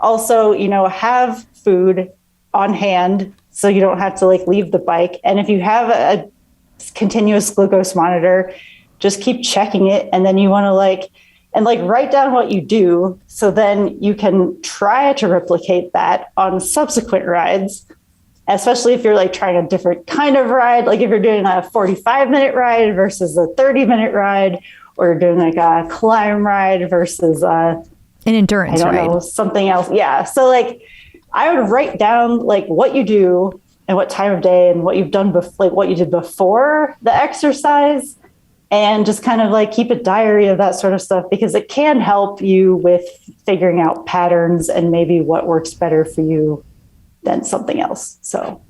Also, have food on hand so you don't have to leave the bike. And if you have a continuous glucose monitor, just keep checking it. And then you want to write down what you do. So then you can try to replicate that on subsequent rides, especially if you're trying a different kind of ride. Like if you're doing a 45-minute ride versus a 30-minute ride, or you're doing a climb ride versus an endurance ride. Something else. Yeah. So I would write down what you do and what time of day and what you've done before, what you did before the exercise, and just kind of keep a diary of that sort of stuff, because it can help you with figuring out patterns and maybe what works better for you than something else. So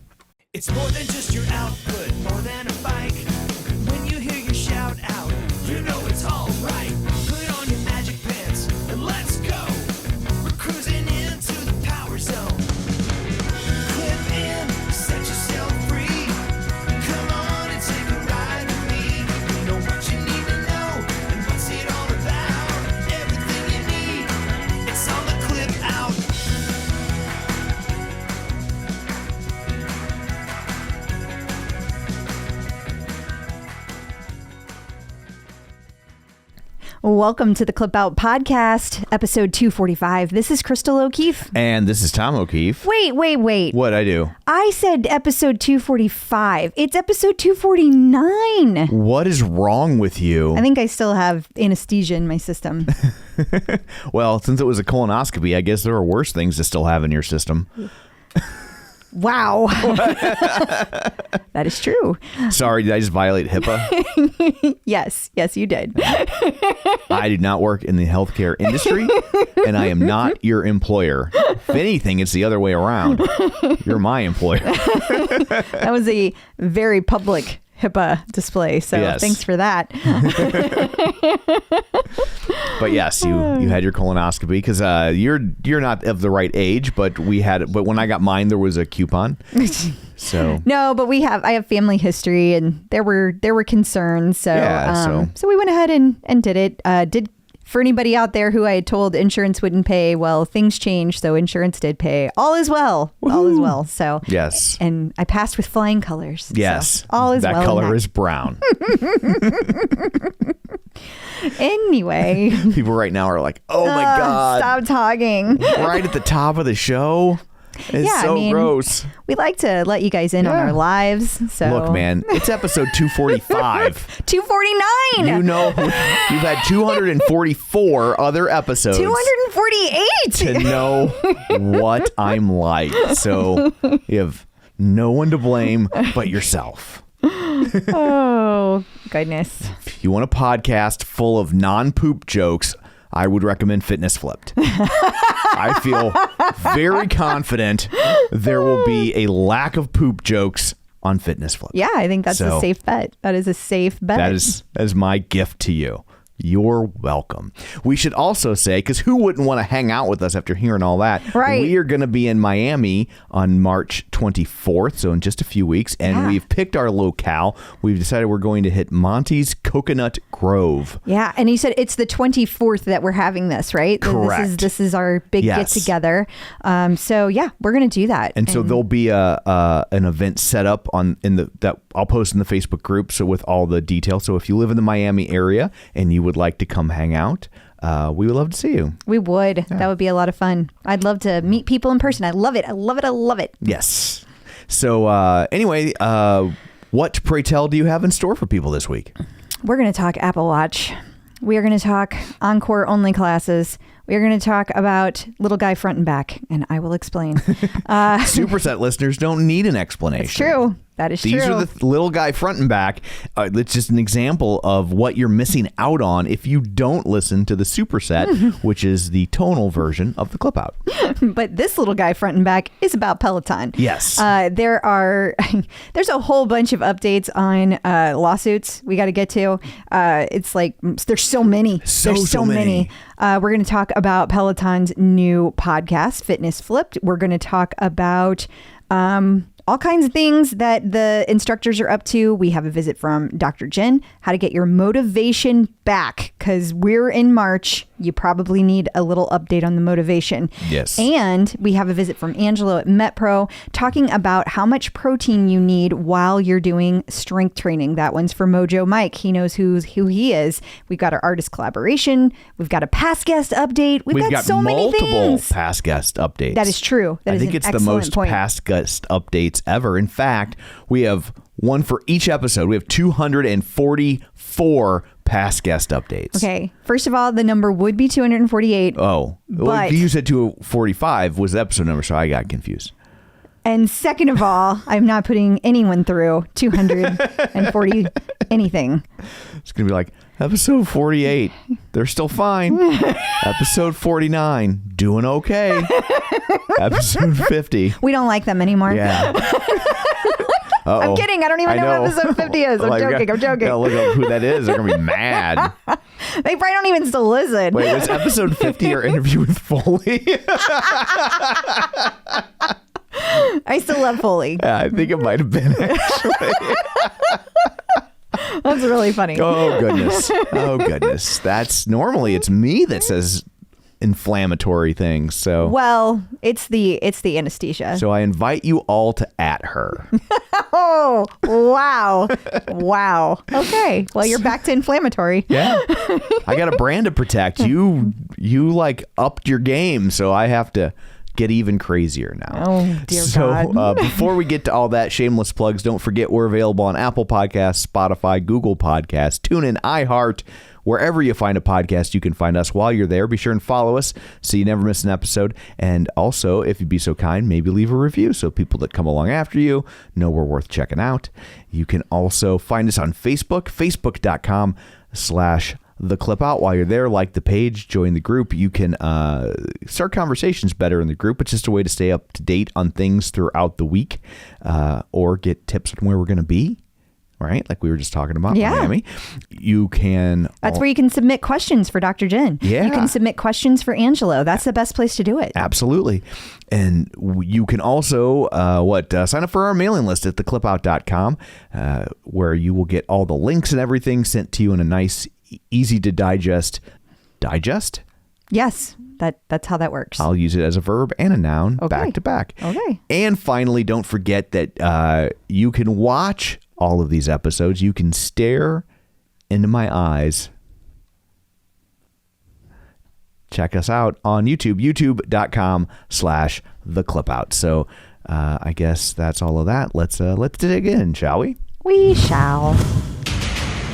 it's more than just your output, more than a bike. When you hear your shout out, you know it's all right. Put on your magic pants and let's go. We're cruising into the power zone. Clip in, set yourself free. Come on and take a ride with me. Know what you need to know and what's it all about. Everything you need, it's on the Clip Out. Welcome to the Clip Out Podcast, episode 245. This is Crystal O'Keefe. And this is Tom O'Keefe. Wait. What'd I do? I said episode 245. It's episode 249. What is wrong with you? I think I still have anesthesia in my system. Well, since it was a colonoscopy, I guess there are worse things to still have in your system. Wow. That is true. Sorry, did I just violate HIPAA? Yes, you did. I do not work in the healthcare industry, and I am not your employer. If anything, it's the other way around. You're my employer. That was a very public HIPAA display, so yes. Thanks for that. But yes, you had your colonoscopy because you're not of the right age, but but when I got mine, there was a coupon. So no, but I have family history, and there were concerns, so yeah, so we went ahead and did it. For anybody out there who I had told insurance wouldn't pay, well, things changed, so insurance did pay. All is well. Woo-hoo. All is well. So yes, and I passed with flying colors. Yes, so all is that well. That color is brown. Anyway, people right now are like, "Oh my god, stop talking!" Right at the top of the show. It's so gross. We like to let you guys in on our lives. So look, man, it's episode 245. 249. You know, we've had 244 other episodes. 248. To know what I'm like. So you have no one to blame but yourself. Oh, goodness. If you want a podcast full of non-poop jokes, I would recommend Fitness Flipped. I feel very confident there will be a lack of poop jokes on Fitness Flipped. Yeah, I think that's a safe bet. That is a safe bet. That is my gift to you. You're welcome. We should also say, because who wouldn't want to hang out with us after hearing all that? Right. We are going to be in Miami on March 24th, so in just a few weeks, and we've picked our locale. We've decided we're going to hit Monty's Coconut Grove. Yeah, and you said it's the 24th that we're having this, right? Correct. This is our big get together. So yeah, we're going to do that. And so there'll be an event set up that I'll post in the Facebook group, so with all the details. So if you live in the Miami area and you would like to come hang out, we would love to see you. We would. Yeah. That would be a lot of fun. I'd love to meet people in person. I love it. I love it. I love it. Yes. So anyway, what, pray tell, do you have in store for people this week? We're going to talk Apple Watch. We are going to talk encore only classes. We are going to talk about little guy front and back, and I will explain. Superset listeners don't need an explanation. It's true. That is These true. are the little guy front and back. It's just an example of what you're missing out on if you don't listen to the Superset, which is the tonal version of the Clip Out. But this little guy front and back is about Peloton. Yes. There's a whole bunch of updates on lawsuits we got to get to. It's like there's so many. There's so many. We're going to talk about Peloton's new podcast, Fitness Flipped. We're going to talk about all kinds of things that the instructors are up to. We have a visit from Dr. Jenn, how to get your motivation back, because we're in March. you probably need a little update on the motivation. Yes. And we have a visit from Angelo at MetPro talking about how much protein you need while you're doing strength training. That one's for Mojo Mike. He knows who he is. We've got our artist collaboration. We've got a past guest update. We've got so many things. Multiple past guest updates. That is true. I think it's the most past guest updates ever. In fact, we have one for each episode. We have 244 past guest updates. Okay. First of all, the number would be 248. Oh. Well, you said 245 was the episode number, so I got confused. And second of all, I'm not putting anyone through 240 anything. It's going to be like, episode 48, they're still fine. Episode 49, doing okay. Episode 50. We don't like them anymore. Yeah. I'm kidding. I don't even know what episode 50 is. I'm joking. Gotta look up who that is. They're going to be mad. They probably don't even still listen. Wait, was episode 50 our interview with Foley? I still love Foley. Yeah, I think it might have been, actually. That's really funny. Oh, goodness. Normally it's me that says inflammatory things. So well, it's the anesthesia. So I invite you all to at her. Oh, wow. Okay. Well, you're back to inflammatory. Yeah. I got a brand to protect. You like upped your game, so I have to get even crazier now. Oh, dear God. So before we get to all that, shameless plugs, don't forget we're available on Apple Podcasts, Spotify, Google Podcasts, TuneIn, iHeart. Wherever you find a podcast, you can find us. While you're there, be sure and follow us so you never miss an episode. And also, if you'd be so kind, maybe leave a review so people that come along after you know we're worth checking out. You can also find us on Facebook, facebook.com/theclipout. While you're there, like the page, join the group. You can start conversations better in the group. It's just a way to stay up to date on things throughout the week or get tips on where we're going to be. Right? Like we were just talking about Miami. You can... That's where you can submit questions for Dr. Jenn. Yeah. You can submit questions for Angelo. That's the best place to do it. Absolutely. And you can also sign up for our mailing list at theclipout.com where you will get all the links and everything sent to you in a nice, easy to digest. Digest? Yes. That's how that works. I'll use it as a verb and a noun back to back. Okay. And finally, don't forget that you can watch all of these episodes. You can stare into my eyes. Check us out on YouTube, youtube.com/theclipout. So I guess that's all of that. Let's dig in, shall we? We shall.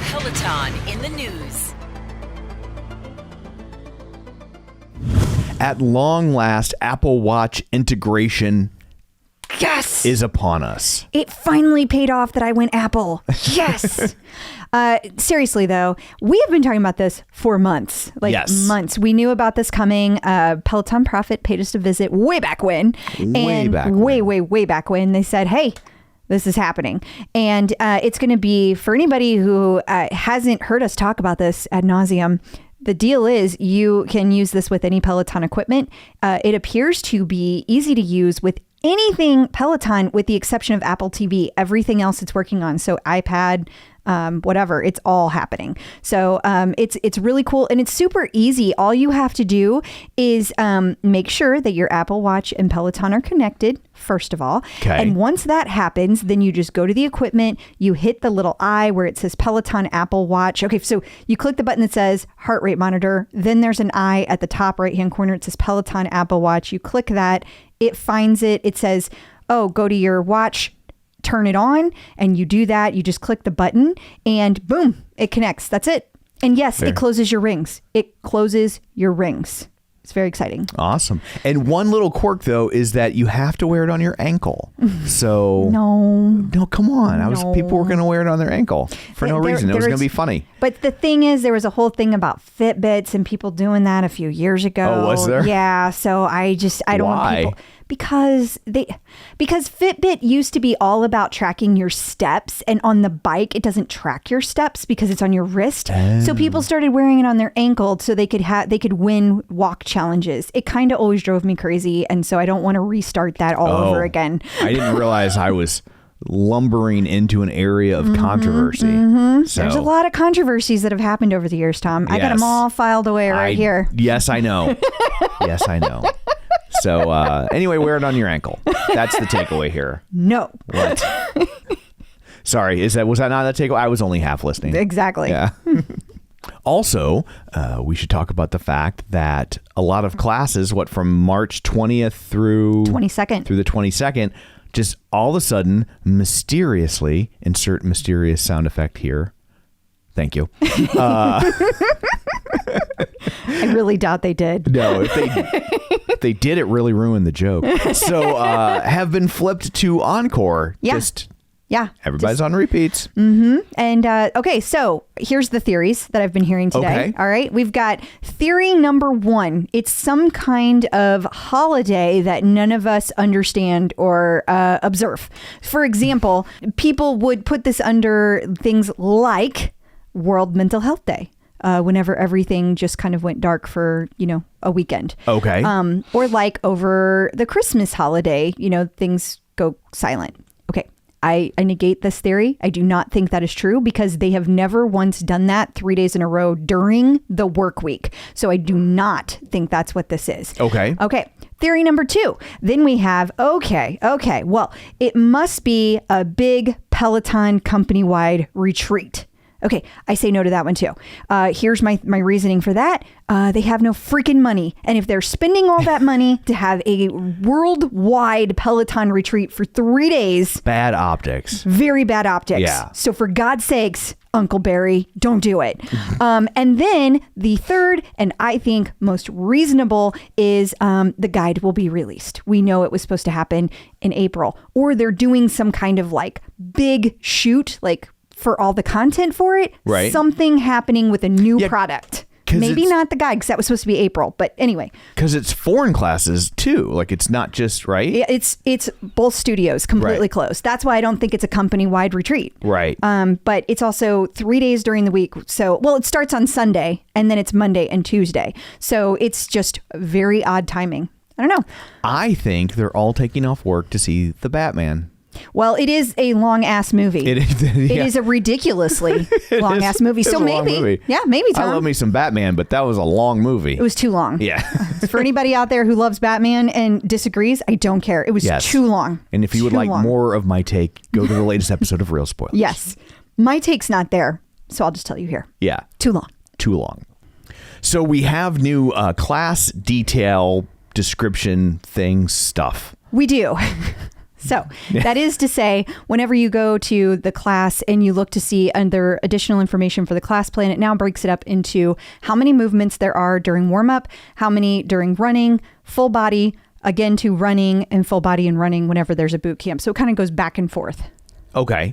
Peloton in the news. At long last, Apple Watch integration is upon us. It finally paid off that I went Apple. Yes. Seriously, though, we have been talking about this for months. Months. We knew about this coming. Peloton Profit paid us a visit way back when. Way back when. They said, hey, this is happening. And it's going to be, for anybody who hasn't heard us talk about this ad nauseum, the deal is you can use this with any Peloton equipment. It appears to be easy to use with anything Peloton, with the exception of Apple TV. Everything else it's working on. So iPad, whatever, it's all happening. So it's really cool and it's super easy. All you have to do is make sure that your Apple Watch and Peloton are connected, first of all. Okay. And once that happens, then you just go to the equipment, you hit the little eye where it says Peloton Apple Watch. Okay, so you click the button that says heart rate monitor. Then there's an eye at the top right-hand corner. It says Peloton Apple Watch. You click that. It finds it. It says, oh, go to your watch, turn it on, and you do that. You just click the button and boom, it connects. That's it. And yes, it closes your rings. It closes your rings. It's very exciting. Awesome. And one little quirk, though, is that you have to wear it on your ankle. So no, come on. People were going to wear it on their ankle for no reason. It was going to be funny. But the thing is, there was a whole thing about Fitbits and people doing that a few years ago. Oh, was there? Yeah. So I don't want people... Because Fitbit used to be all about tracking your steps, and on the bike it doesn't track your steps because it's on your wrist. Oh. So people started wearing it on their ankle so they could win walk challenges. It kind of always drove me crazy, and so I don't want to restart that all over again. I didn't realize I was lumbering into an area of controversy. So, There's a lot of controversies that have happened over the years, Tom. I got them all filed away right here. Yes, I know. Yes, I know. So anyway, wear it on your ankle. That's the takeaway here. No. What? Sorry, was that not a takeaway? I was only half listening. Exactly. Yeah. Also, we should talk about the fact that a lot of classes, from March 20th through the 22nd, just all of a sudden, mysteriously, insert mysterious sound effect here. Thank you. I really doubt they did. No, if they did, it really ruined the joke. So have been flipped to encore. Yeah. Everybody's on repeats. And okay, so here's the theories that I've been hearing today. Okay. All right. We've got theory number 1. It's some kind of holiday that none of us understand or observe. For example, people would put this under things like World Mental Health Day. Whenever everything just kind of went dark for, a weekend. Okay. Or like over the Christmas holiday, things go silent. Okay. I negate this theory. I do not think that is true because they have never once done that 3 days in a row during the work week. So I do not think that's what this is. Okay. Okay. Theory number 2. Then we have, okay. Well, it must be a big Peloton company-wide retreat. Okay, I say no to that one too. Here's my reasoning for that. They have no freaking money. And if they're spending all that money to have a worldwide Peloton retreat for 3 days. Bad optics. Very bad optics. Yeah. So for God's sakes, Uncle Barry, don't do it. And then the third, and I think most reasonable, is the guide will be released. We know it was supposed to happen in April. Or they're doing some kind of like big shoot, like for all the content for it, right? Something happening with a new product. Maybe not the guide, because that was supposed to be April. But anyway. Because it's foreign classes, too. Like, it's not just, right? It's both studios completely closed. That's why I don't think it's a company-wide retreat. Right. But it's also 3 days during the week. So, well, it starts on Sunday, and then it's Monday and Tuesday. So it's just very odd timing. I don't know. I think they're all taking off work to see the Batman. Well, it is a long-ass movie. It is a ridiculously long-ass movie. So maybe, maybe, Tom. I love me some Batman, but that was a long movie. It was too long. Yeah. For anybody out there who loves Batman and disagrees, I don't care. It was too long. And if you would like more of my take, go to the latest episode of Real Spoilers. Yes. My take's not there, so I'll just tell you here. Yeah. Too long. Too long. So we have new class detail description stuff. We do. So that is to say, whenever you go to the class and you look to see under additional information for the class plan, it now breaks it up into how many movements there are during warm up, how many during running, full body, again to running, and full body and running whenever there's a boot camp. So it kind of goes back and forth. Okay.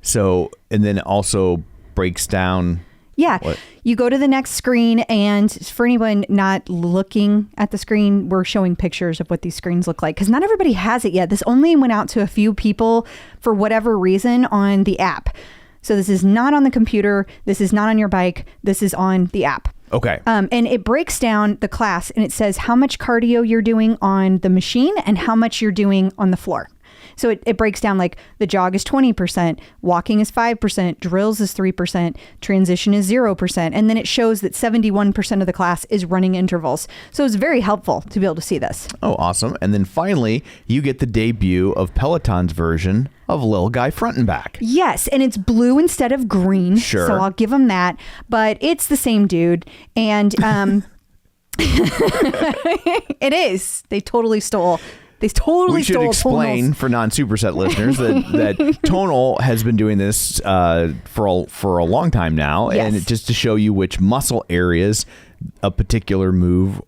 So, and then it also breaks down. Yeah. You go to the next screen, and for anyone not looking at the screen, we're showing pictures of what these screens look like because not everybody has it yet. This only went out to a few people for whatever reason on the app. So this is not on the computer. This is not on your bike. This is on the app. Okay. And it breaks down the class, and it says how much cardio you're doing on the machine and how much you're doing on the floor. So it breaks down like the jog is 20%, walking is 5%, drills is 3%, transition is 0%. And then it shows that 71% of the class is running intervals. So it's very helpful to be able to see this. Oh, awesome. And then finally, you get the debut of Peloton's version of Lil Guy Front and Back. Yes. And it's blue instead of green. Sure. So I'll give him that. But it's the same dude. And it is. They totally stole. We should explain for non-Superset listeners that Tonal has been doing this for a long time now, yes. And just to show you which muscle areas a particular move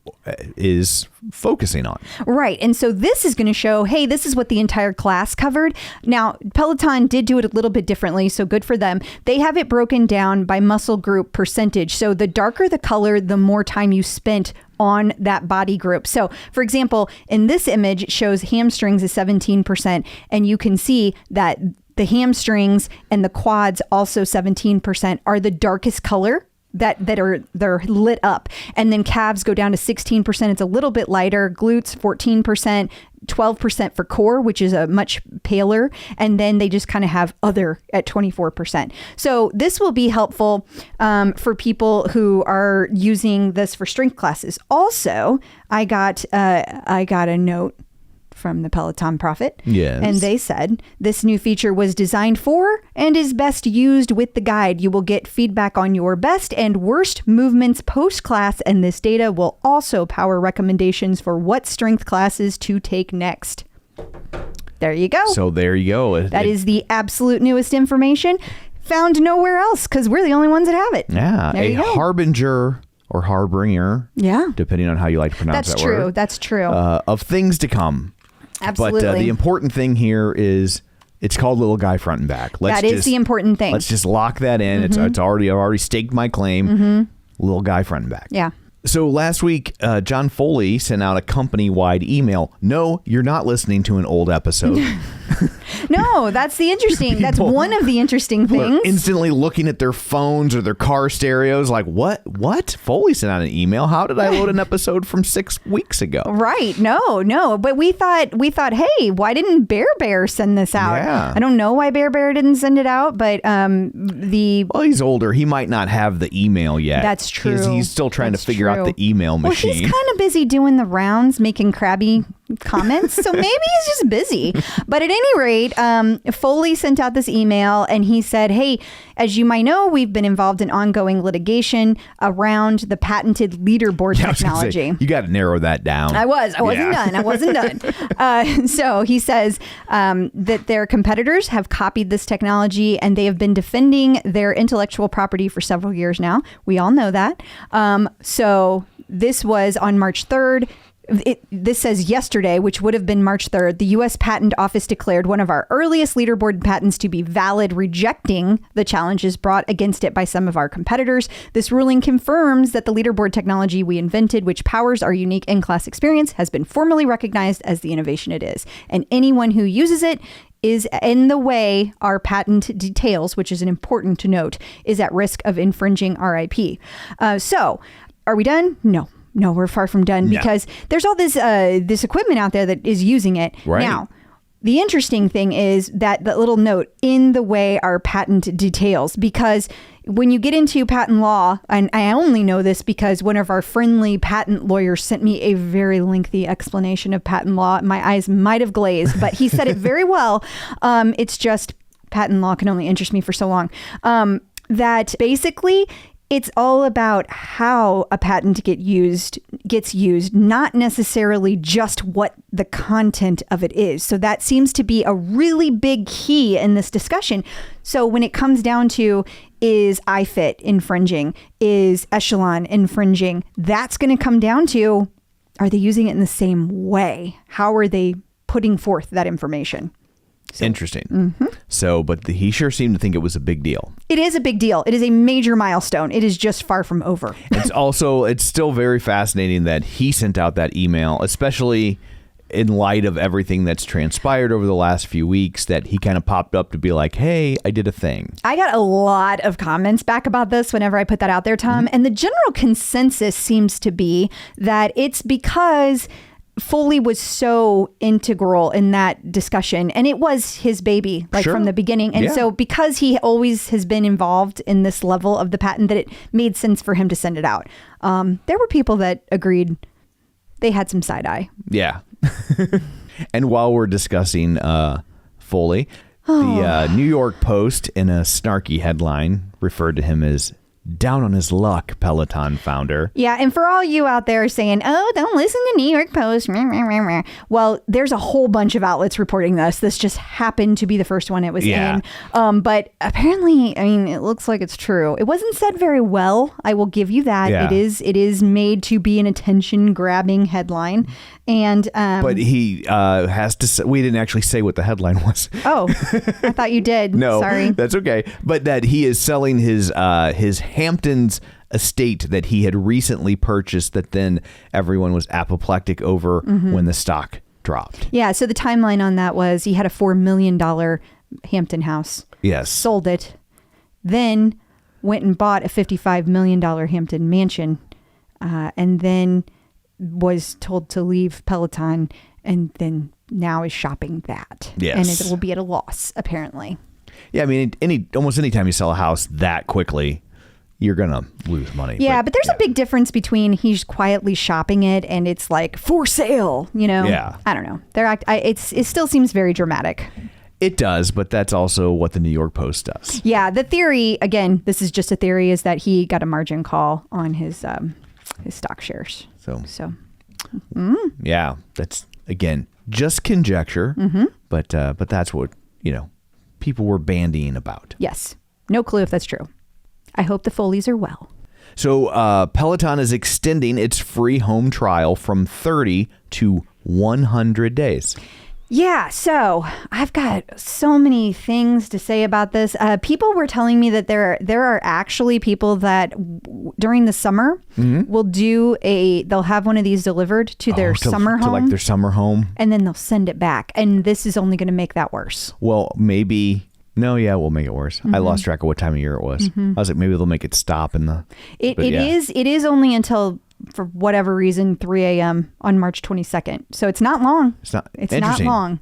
is focusing on. Right. And so this is going to show, hey, this is what the entire class covered. Now, Peloton did do it a little bit differently, so good for them. They have it broken down by muscle group percentage. So the darker the color, the more time you spent on that body group. So, for example, in this image, it shows hamstrings is 17%, and you can see that the hamstrings and the quads, also 17%, are the darkest color they're lit up. And then calves go down to 16%. It's a little bit lighter. Glutes 14%, 12% for core, which is a much paler. And then they just kind of have other at 24%. So this will be helpful for people who are using this for strength classes. Also, I got a note from the Peloton Prophet. Yes. And they said this new feature was designed for and is best used with the guide. You will get feedback on your best and worst movements post-class, and this data will also power recommendations for what strength classes to take next. There you go. So there you go. That is the absolute newest information found nowhere else because we're the only ones that have it. Yeah. There you go. Harbinger or harbinger. Yeah. Depending on how you like to pronounce That's that true. word. That's true. Of things to come. Absolutely. But the important thing here is it's called Little Guy Front and Back. That is the important thing. Let's just lock that in. I've already staked my claim. Little Guy Front and Back. Yeah. So last week, John Foley sent out a company-wide email. No, you're not listening to an old episode. No, that's the interesting. That's People one of the interesting Who are things. instantly looking at their phones or their car stereos like, what? Foley sent out an email. How did I load an episode from 6 weeks ago? Right. No. But we thought, hey, why didn't Bear send this out? Yeah. I don't know why Bear didn't send it out, but Well, he's older. He might not have the email yet. That's true. He's still trying That's to figure out true. the email machine. Well, he's kind of busy doing the rounds, making crabby comments. So maybe he's just busy. But at any rate, Foley sent out this email and he said, hey, as you might know, we've been involved in ongoing litigation around the patented leaderboard I was gonna say, technology. you got to narrow that down. I wasn't done. So he says that their competitors have copied this technology and they have been defending their intellectual property for several years now. We all know that. So this was on March 3rd. This says yesterday, which would have been March 3rd, the U.S. Patent Office declared one of our earliest leaderboard patents to be valid, rejecting the challenges brought against it by some of our competitors. This ruling confirms that the leaderboard technology we invented, which powers our unique in-class experience, has been formally recognized as the innovation it is. And anyone who uses it is in the way our patent details, which is important to note, is at risk of infringing our IP. So are we done? No, we're far from done because there's all this equipment out there that is using it. Right. Now, the interesting thing is that little note, in the way our patent details, because when you get into patent law, and I only know this because one of our friendly patent lawyers sent me a very lengthy explanation of patent law. My eyes might have glazed, but he said it very well. It's just patent law can only interest me for so long. That basically it's all about how a patent gets used, not necessarily just what the content of it is. So that seems to be a really big key in this discussion. So when it comes down to, is iFit infringing? Is Echelon infringing? That's going to come down to, are they using it in the same way? How are they putting forth that information? So, Interesting. So, but he sure seemed to think it was a big deal. It is a big deal. It is a major milestone. It is just far from over. It's still very fascinating that he sent out that email, especially in light of everything that's transpired over the last few weeks, that he kind of popped up to be like, hey, I did a thing. I got a lot of comments back about this whenever I put that out there, Tom. And the general consensus seems to be that it's because Foley was so integral in that discussion, and it was his baby, like from the beginning. And so because he always has been involved in this level of the patent, that it made sense for him to send it out. There were people that agreed. They had some side eye. Yeah. And while we're discussing Foley, the New York Post in a snarky headline referred to him as down on his luck Peloton founder. Yeah, and for all you out there saying, oh, don't listen to New York Post. Well, there's a whole bunch of outlets reporting this. This just happened to be the first one it was in. But apparently, I mean, it looks like it's true. It wasn't said very well. I will give you that. Yeah. It is made to be an attention-grabbing headline. And but he has to say, we didn't actually say what the headline was. Oh, I thought you did. No, sorry. That's okay. But that he is selling his Hamptons estate that he had recently purchased, that then everyone was apoplectic over when the stock dropped. Yeah. So the timeline on that was he had a $4 million Hampton house. Yes. Sold it. Then went and bought a $55 million Hampton mansion. And then was told to leave Peloton and then now is shopping that. Yes. And it will be at a loss, apparently. Yeah, I mean, almost any time you sell a house that quickly, you're going to lose money. Yeah, but there's a big difference between he's quietly shopping it and it's like for sale, you know? Yeah. I don't know. It still seems very dramatic. It does, but that's also what the New York Post does. Yeah, the theory, again, this is just a theory, is that he got a margin call on his stock shares. So. Yeah, that's, again, just conjecture, but that's what, people were bandying about. Yes. No clue if that's true. I hope the Foleys are well. So Peloton is extending its free home trial from 30 to 100 days. Yeah, so I've got so many things to say about this. People were telling me that there are actually people that during the summer they'll have one of these delivered to their summer home. To like their summer home. And then they'll send it back. And this is only going to make that worse. Well, maybe. No, yeah, we'll make it worse. I lost track of what time of year it was. I was like, maybe they'll make it stop in the... It is only until, for whatever reason, 3 a.m. on March 22nd. So it's not long. It's not long.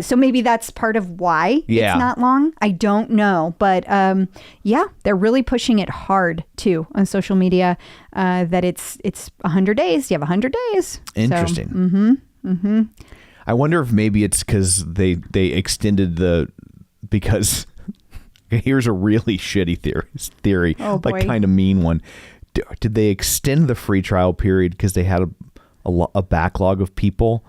So maybe that's part of why it's not long. I don't know. But they're really pushing it hard too on social media that it's 100 days. You have 100 days. Interesting. So, I wonder if maybe it's because they extended because here's a really shitty theory, like kind of mean one. Did they extend the free trial period because they had a backlog of people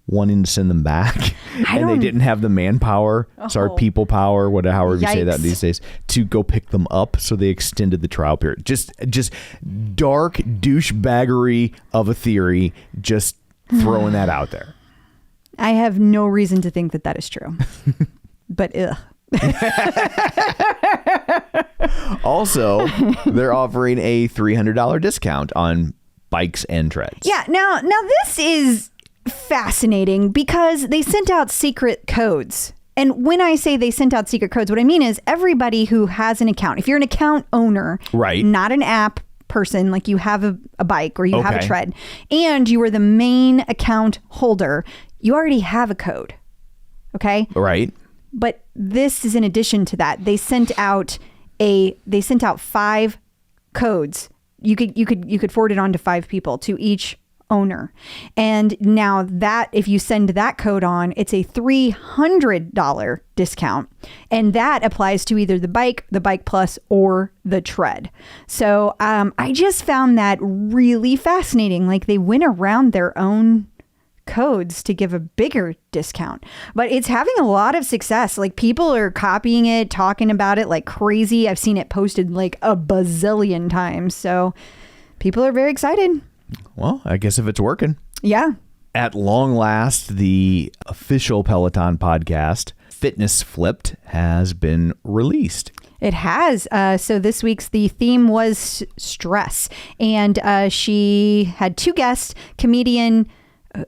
wanting to send them back, and they didn't have the manpower, people power, however you say that these days, to go pick them up? So they extended the trial period. Just dark douchebaggery of a theory. Just throwing that out there. I have no reason to think that is true. But also, they're offering a $300 discount on bikes and treads. Yeah. Now this is fascinating because they sent out secret codes. And when I say they sent out secret codes, what I mean is everybody who has an account, if you're an account owner, right, not an app person, like you have a bike or you have a tread, and you are the main account holder, you already have a code. Okay. Right. But this is in addition to that. They sent out 5 codes. You could forward it on to 5 people, to each owner. And now that if you send that code on, it's a $300 discount. And that applies to either the Bike Plus, or the Tread. So I just found that really fascinating. Like they went around their own codes to give a bigger discount, but it's having a lot of success. Like people are copying it, talking about it like crazy. I've seen it posted like a bazillion times. So people are very excited. Well, I guess if it's working. Yeah. At long last, the official Peloton podcast, Fitness Flipped, has been released. It has. So this week's the theme was stress, and she had 2 guests, comedian.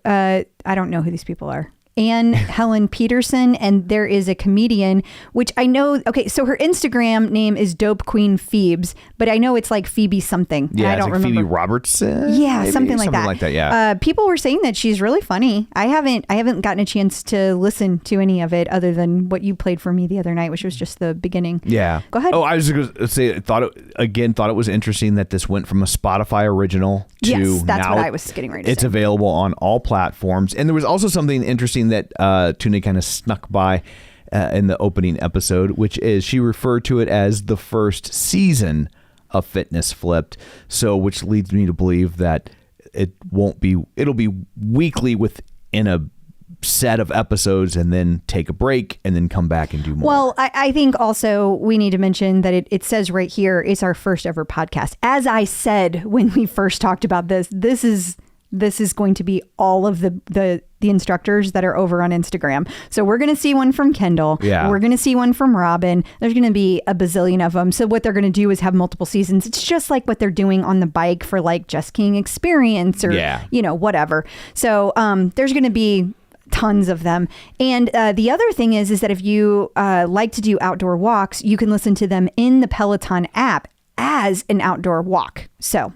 I don't know who these people are. Anne Helen Peterson, and there is a comedian, which I know. Okay, so her Instagram name is Dope Queen Phoebes, but I know it's like Phoebe something. Yeah, I don't like remember. Phoebe Robertson. Yeah, maybe? something like that. Yeah. People were saying that she's really funny. I haven't gotten a chance to listen to any of it other than what you played for me the other night, which was just the beginning. Yeah. Go ahead. Oh, I was going to say, thought it was interesting that this went from a Spotify original to yes, that's now what I was getting ready to it's say. available on all platforms. And there was also something interesting that Tunde kind of snuck by in the opening episode, which is she referred to it as the first season of Fitness Flipped. So, which leads me to believe that it'll be weekly within a set of episodes, and then take a break and then come back and do more. Well, I think also we need to mention that it says right here, it's our first ever podcast. As I said when we first talked about this is going to be all of the instructors that are over on Instagram. So we're going to see one from Kendall. Yeah. We're going to see one from Robin. There's going to be a bazillion of them. So what they're going to do is have multiple seasons. It's just like what they're doing on the bike for like Just King Experience or, whatever. So there's going to be tons of them. And the other thing is that if you like to do outdoor walks, you can listen to them in the Peloton app as an outdoor walk. So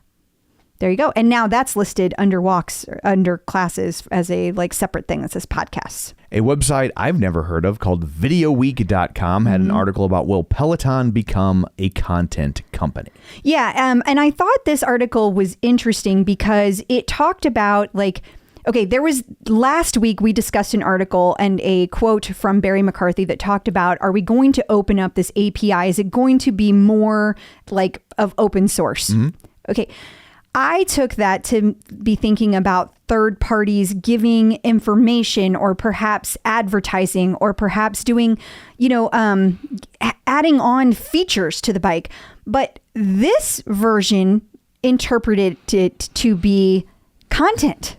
There you go. And now that's listed under walks, under classes as a like separate thing that says podcasts. A website I've never heard of called VideoWeek.com had an article about, will Peloton become a content company? Yeah. And I thought this article was interesting because it talked about like, okay, there was last week we discussed an article and a quote from Barry McCarthy that talked about, are we going to open up this API? Is it going to be more like of open source? Okay. I took that to be thinking about third parties giving information or perhaps advertising or perhaps doing, adding on features to the bike. But this version interpreted it to be content.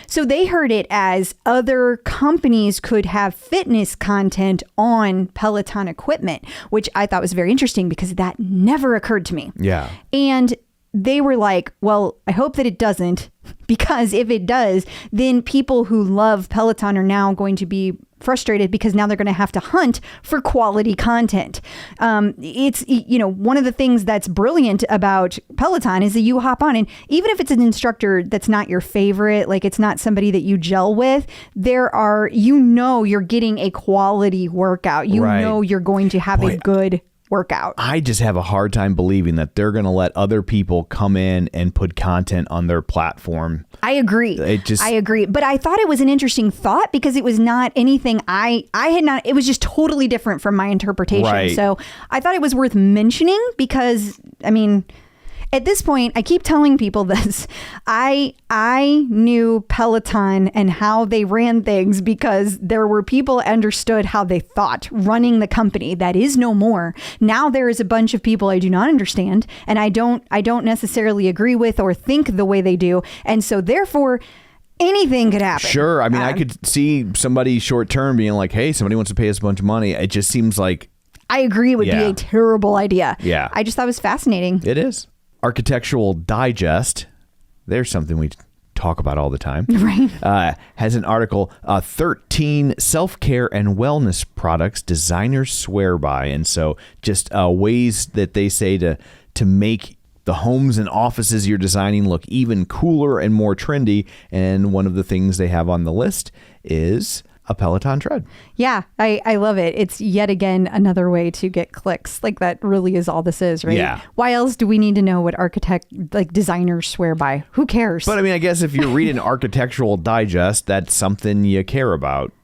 So they heard it as other companies could have fitness content on Peloton equipment, which I thought was very interesting because that never occurred to me. Yeah. And they were like, well, I hope that it doesn't, because if it does, then people who love Peloton are now going to be frustrated because now they're going to have to hunt for quality content. It's, one of the things that's brilliant about Peloton is that you hop on, and even if it's an instructor that's not your favorite, like it's not somebody that you gel with, there are, you're getting a quality workout. You're going to have a good workout. I just have a hard time believing that they're going to let other people come in and put content on their platform. I agree. I agree. But I thought it was an interesting thought because it was not anything I had not, it was just totally different from my interpretation. Right. So I thought it was worth mentioning because, at this point, I keep telling people this. I knew Peloton and how they ran things because there were people understood how they thought running the company. That is no more. Now there is a bunch of people I do not understand, and I don't necessarily agree with or think the way they do, and so therefore anything could happen. Sure. I could see somebody short term being like, "Hey, somebody wants to pay us a bunch of money." It just seems like I agree. It would be a terrible idea. Yeah. I just thought it was fascinating. It is. Architectural Digest, there's something we talk about all the time, right? Has an article, 13 self-care and wellness products designers swear by. And so just ways that they say to make the homes and offices you're designing look even cooler and more trendy. And one of the things they have on the list is a Peloton Tread. Yeah, I love it. It's yet again another way to get clicks. Like that really is all this is, right? Yeah. Why else do we need to know what designers swear by? Who cares? But I guess if you're reading Architectural Digest, that's something you care about.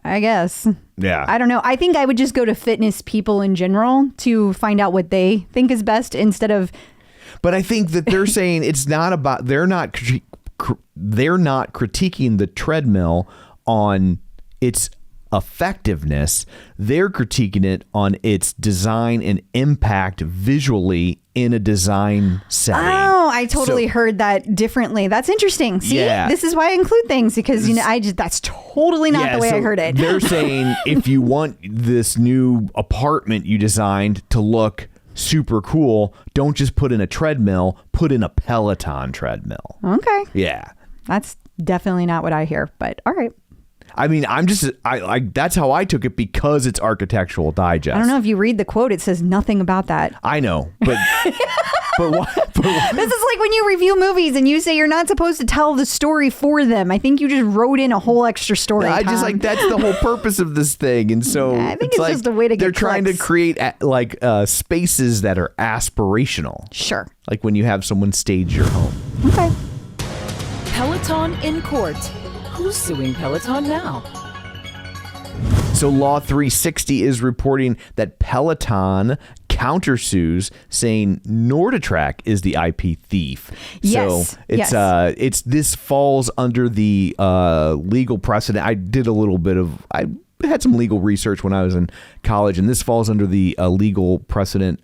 I guess. Yeah. I don't know. I think I would just go to fitness people in general to find out what they think is best instead of. But I think that they're saying it's not about, they're not critiquing the treadmill on its effectiveness. They're critiquing it on its design and impact visually in a design setting. Oh, I totally heard that differently. That's interesting. See, This is why I include things because that's totally not the way I heard it. They're saying if you want this new apartment you designed to look super cool, don't just put in a treadmill, put in a Peloton treadmill. Okay. Yeah. That's definitely not what I hear, but all right. That's how I took it because it's Architectural Digest. I don't know if you read the quote, it says nothing about that. I know, but what? This is like when you review movies and you say you're not supposed to tell the story for them. I think you just wrote in a whole extra story. I just that's the whole purpose of this thing, and so I think it's just a way to get they're trying clicks. to create spaces that are aspirational. Sure, like when you have someone stage your home. Okay. Peloton in court. Who's suing Peloton now? So Law 360 is reporting that Peloton countersues, saying NordicTrack is the IP thief. Yes. So this falls under the legal precedent. I had some legal research when I was in college, and this falls under the legal precedent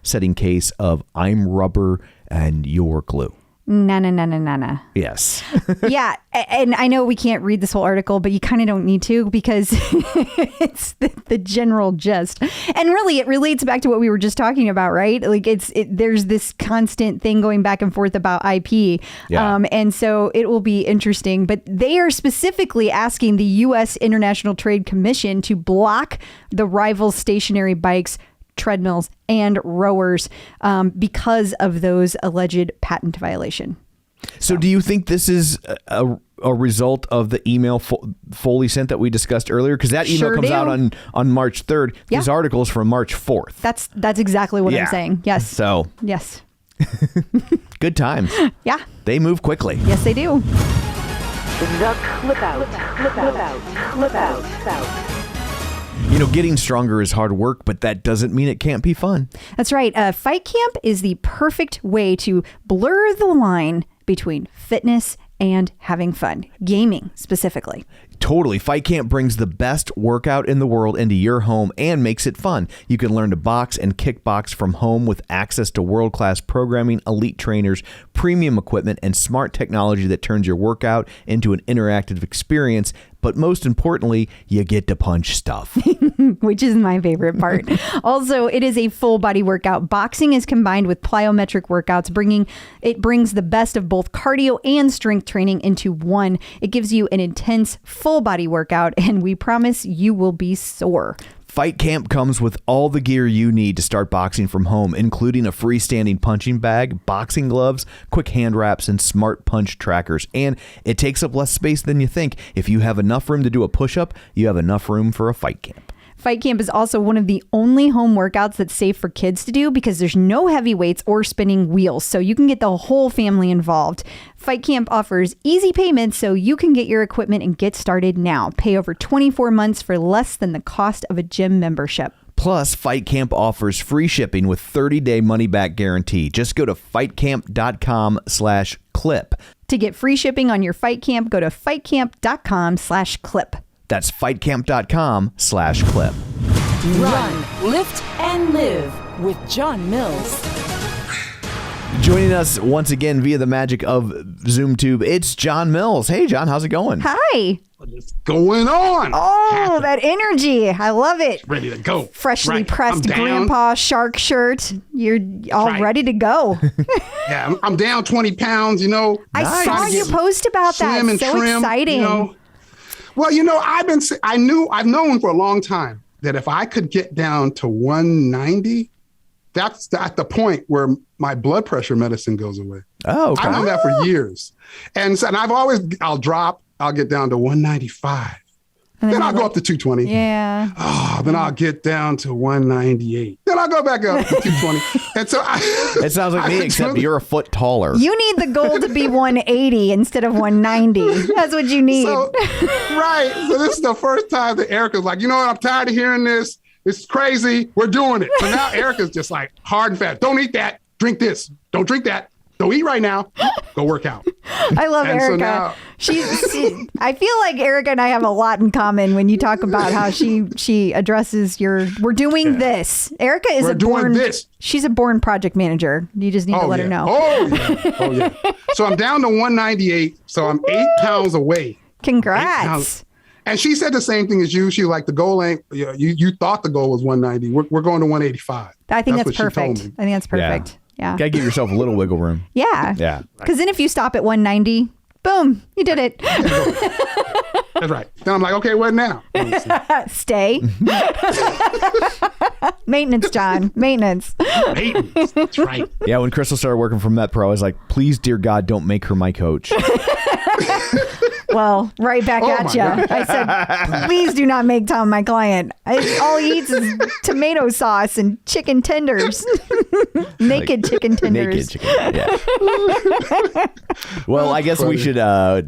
setting case of I'm rubber and you're glue. No. Yes. Yeah. And I know we can't read this whole article, but you kind of don't need to because it's the general gist. And really, it relates back to what we were just talking about, right? Like there's this constant thing going back and forth about IP. Yeah. And so it will be interesting. But they are specifically asking the U.S. International Trade Commission to block the rival stationary bikes, treadmills, and rowers because of those alleged patent violation. So do you think this is a result of the email Foley sent that we discussed earlier? Because that email Sure comes do. out on March 3rd. Yeah. This article is from March 4th. That's exactly what I'm saying. Yes. So Yes. good times. Yeah. They move quickly. Yes, they do. The clip out. You know, getting stronger is hard work, but that doesn't mean it can't be fun. That's right. Fight Camp is the perfect way to blur the line between fitness and having fun, gaming specifically. Totally. Fight Camp brings the best workout in the world into your home and makes it fun. You can learn to box and kickbox from home with access to world-class programming, elite trainers, premium equipment, and smart technology that turns your workout into an interactive experience. But most importantly, you get to punch stuff. Which is my favorite part. Also, it is a full body workout. Boxing is combined with plyometric workouts, brings the best of both cardio and strength training into one. It gives you an intense full body workout, and we promise you will be sore. Fight Camp comes with all the gear you need to start boxing from home, including a freestanding punching bag, boxing gloves, quick hand wraps, and smart punch trackers. And it takes up less space than you think. If you have enough room to do a push-up, you have enough room for a Fight Camp. Fight Camp is also one of the only home workouts that's safe for kids to do because there's no heavy weights or spinning wheels, so you can get the whole family involved. Fight Camp offers easy payments so you can get your equipment and get started now. Pay over 24 months for less than the cost of a gym membership. Plus, Fight Camp offers free shipping with 30-day money-back guarantee. Just go to fightcamp.com/clip. To get free shipping on your Fight Camp, go to fightcamp.com/clip. That's fightcamp.com/clip. Run, lift, and live with John Mills. Joining us once again via the magic of ZoomTube, it's John Mills. Hey, John, how's it going? Hi. What's going on? Oh, that energy. I love it. Ready to go. Freshly Right. pressed I'm down. grandpa shark shirt. You're all Right. ready to go. Yeah, I'm down 20 pounds, you know. I Nice. saw you post about that. Slim and So trim, exciting. You know. Well, you know, I've known for a long time that if I could get down to 190, that's at the point where my blood pressure medicine goes away. Oh, okay. I've known that for years. And I'll get down to 195. And Then you're I'll go like, up to 220. Yeah. Oh, then I'll get down to 198. Then I'll go back up to 220. And so It sounds like me, except you're a foot taller. You need the goal to be 180 instead of 190. That's what you need. So, right. So this is the first time that Erica's like, you know what? I'm tired of hearing this. It's crazy. We're doing it. So now Erica's just like hard and fast. Don't eat that. Drink this. Don't drink that. Don't eat right now. Go work out. I love And so Erica. now- I feel like Erica and I have a lot in common when you talk about how she addresses we're doing this. Erica is We're doing this. She's a born project manager. You just need to let her know. Oh, yeah. Oh, yeah. So I'm down to 198. So I'm 8 pounds away. 8 Congrats. pounds. And she said the same thing as you. She like, the goal ain't, you thought the goal was 190. We're going to 185. I think that's what she told perfect. me. I think that's perfect. Yeah. Gotta give yourself a little wiggle room. Yeah. Yeah. Because then if you stop at 190, boom, you did it. That's right. Then I'm like, okay, what now? Stay. Maintenance, John. Maintenance. Maintenance. That's right. Yeah, when Crystal started working for MetPro, I was like, please, dear God, don't make her my coach. Well, right back at my you. God. I said, please do not make Tom my client. All he eats is tomato sauce and chicken tenders. Naked chicken tenders. Naked chicken. Yeah. Well, I guess we should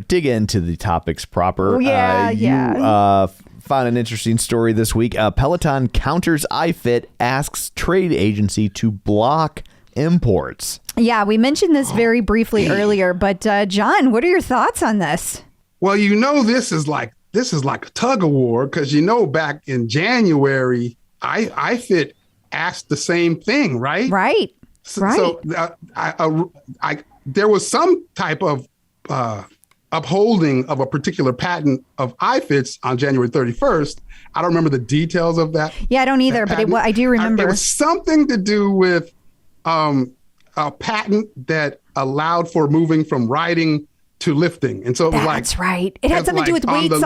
dig into the topics proper. Yeah, yeah. You found an interesting story this week. Peloton counters iFit, asks trade agency to block imports. Yeah, we mentioned this very briefly earlier, but John, what are your thoughts on this? Well, you know, this is like a tug of war because, you know, back in January, iFit asked the same thing, right? Right. Right. So there was some type of upholding of a particular patent of iFit's on January 31st. I don't remember the details of that. Yeah, I don't either, but I do remember. It was something to do with a patent that allowed for moving from riding to lifting. And so it was That's right. It had something to do with weights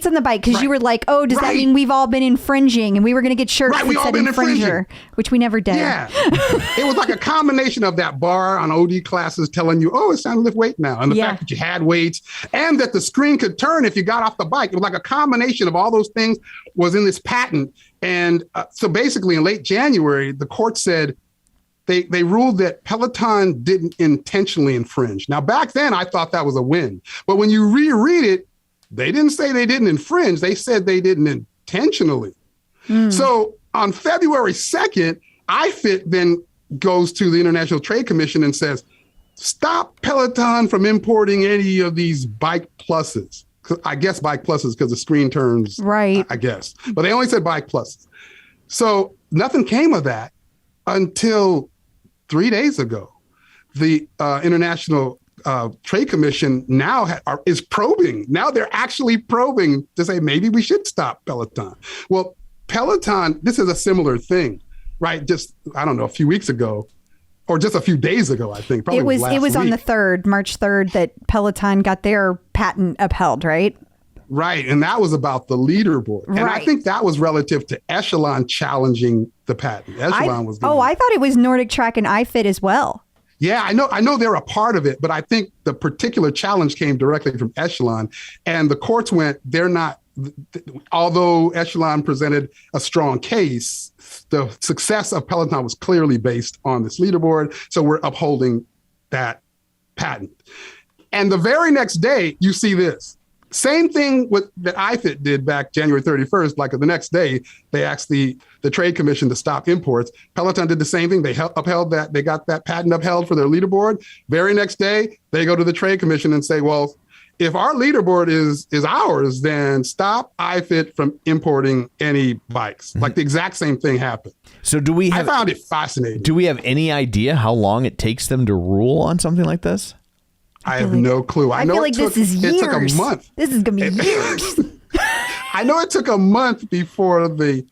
on the bike, because Right. you were like, oh, does that Right. mean we've all been infringing? And we were going to get shirts Right, we that all said been infringer, infringing. which we never did. Yeah. It was like a combination of that bar on OD classes telling you, oh, it's time to lift weight now. And the fact that you had weights and that the screen could turn if you got off the bike. It was like a combination of all those things was in this patent. And so basically in late January, the court said, They ruled that Peloton didn't intentionally infringe. Now, back then, I thought that was a win. But when you reread it, they didn't say they didn't infringe. They said they didn't intentionally. So on February 2nd, iFit then goes to the International Trade Commission and says, stop Peloton from importing any of these Bike Pluses. I guess Bike Pluses because the screen turns, Right. I guess. But they only said Bike Pluses. So nothing came of that until 3 days ago. The International Trade Commission now is probing. Now they're actually probing to say maybe we should stop Peloton. Well, Peloton, this is a similar thing, right? Just, I don't know, a few weeks ago, or just a few days ago, I think. Probably It was on the 3rd, March 3rd, that Peloton got their patent upheld, right? Right. And that was about the leaderboard. And I Right. think that was relative to Echelon challenging the patent. Echelon was giving- I thought it was NordicTrack and iFit as well. Yeah, I know they're a part of it, but I think the particular challenge came directly from Echelon. And the courts went, they're not, although Echelon presented a strong case, the success of Peloton was clearly based on this leaderboard. So we're upholding that patent. And the very next day, you see this. Same thing that iFit did back January 31st, like the next day, they asked the Trade Commission to stop imports. Peloton did the same thing. They upheld that. They got that patent upheld for their leaderboard. Very next day, they go to the Trade Commission and say, well, if our leaderboard is ours, then stop iFit from importing any bikes. Like the exact same thing happened. So I found it fascinating. Do we have any idea how long it takes them to rule on something like this? I have no clue. I feel like this is years. It took a month. This is going to be years. I know it took a month before the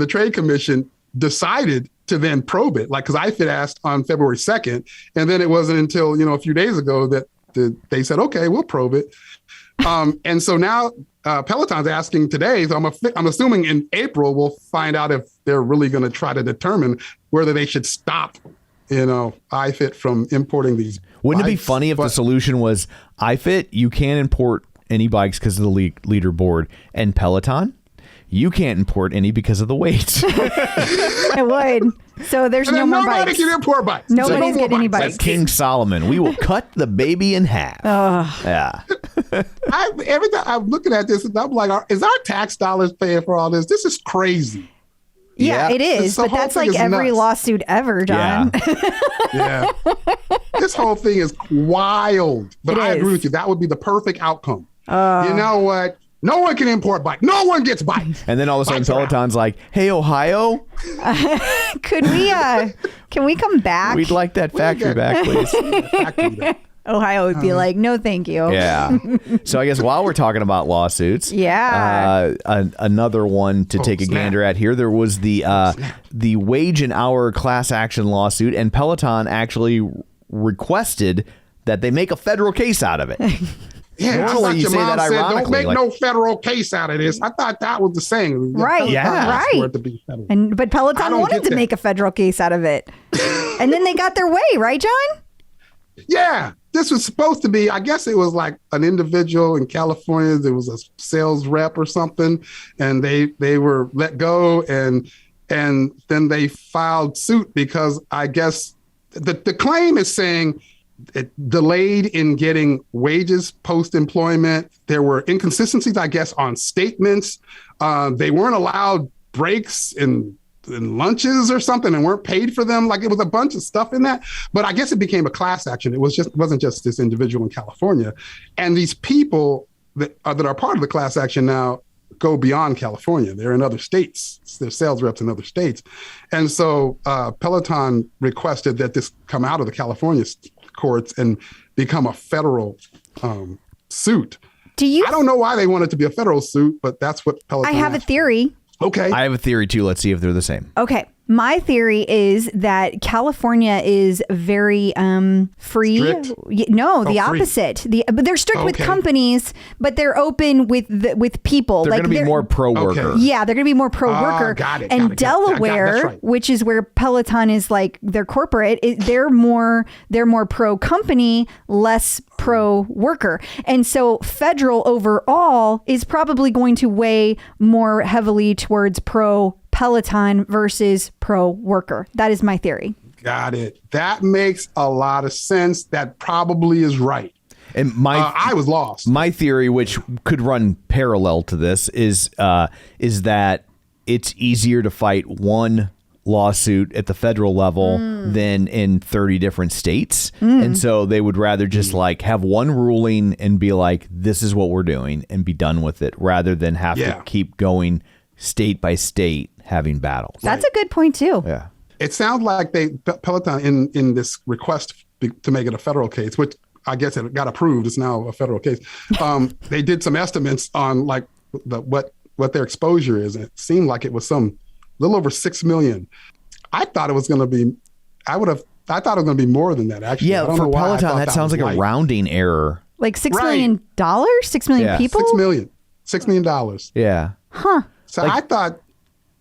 Trade Commission decided to then probe it, like, because iFit asked on February 2nd, and then it wasn't until, a few days ago that they said, okay, we'll probe it. And so now Peloton's asking today, so I'm assuming in April we'll find out if they're really going to try to determine whether they should stop, iFit from importing these. Wouldn't it be bikes. funny if the solution was iFit, you can't import any bikes because of the leaderboard, and Peloton, you can't import any because of the weights? It would. So there's And no then more nobody bikes. can import bikes. Nobody's So no more getting any bikes. bikes. Like King Solomon, we will cut the baby in half. Yeah. Every time I'm looking at this, I'm like, is our tax dollars paying for all this? This is crazy. Yeah, Yeah. it is. The But whole that's thing like is every nuts. lawsuit ever, John. Yeah. This whole thing is wild. But It I agree is. with you. That would be the perfect outcome. You know what? No one can import bike. No one gets bikes. And then all of a sudden Bikes are out. Peloton's like, hey, Ohio, Can we come back? we'd like that factory back, please. Factory there. Ohio would be like, no, thank you. Yeah. So I guess while we're talking about lawsuits, Yeah. another one to take a snap. gander at here. There was the wage and hour class action lawsuit, and Peloton actually requested that they make a federal case out of it. Yeah, I Normally thought you your say mom that said, don't ironically, make like- no federal case out of this. I thought that was the saying. Right, Yeah. asked for right. it to be federal. But I Peloton don't wanted get to that. make a federal case out of it. And then they got their way, right, John? Yeah, this was supposed to be, I guess it was like an individual in California. There was a sales rep or something, and they were let go, and then they filed suit because I guess the claim is saying it delayed in getting wages post-employment. There were inconsistencies, I guess, on statements. They weren't allowed breaks in lunches or something and weren't paid for them. Like, it was a bunch of stuff in that. But I guess it became a class action. It wasn't just this individual in California. And these people that are part of the class action now go beyond California. They're in other states. They're sales reps in other states. And so Peloton requested that this come out of the California courts and become a federal suit. I don't know why they want it to be a federal suit, but that's what Peloton I have a asked. theory. Okay. I have a theory too. Let's see if they're the same. Okay. My theory is that California is very free. Strict? No, the free. opposite. But they're strict with Okay. companies, but they're open with people. They're going to be more pro worker. Yeah, they're going to be more pro worker. Got it, and got it, got it. Delaware, That's right. which is where Peloton is like their corporate, they're more pro company, less pro worker. And so federal overall is probably going to weigh more heavily towards pro Peloton versus pro worker. That is my theory. Got it. That makes a lot of sense. That probably is right. And I was lost. My theory, which could run parallel to this, is that it's easier to fight one lawsuit at the federal level than in 30 different states. And so they would rather just like have one ruling and be like, this is what we're doing and be done with it, rather than have to keep going state by state having battles. That's a good point too. Yeah. It sounds like Peloton in this request to make it a federal case, which I guess it got approved. It's now a federal case. They did some estimates on like what their exposure is. And it seemed like it was little over 6 million. I thought it was going to be, I thought it was going to be more than that, actually. Yeah, for Peloton, that sounds like a rounding error. Like $6 million? 6 million people? $6 million. Yeah. Huh. So I thought,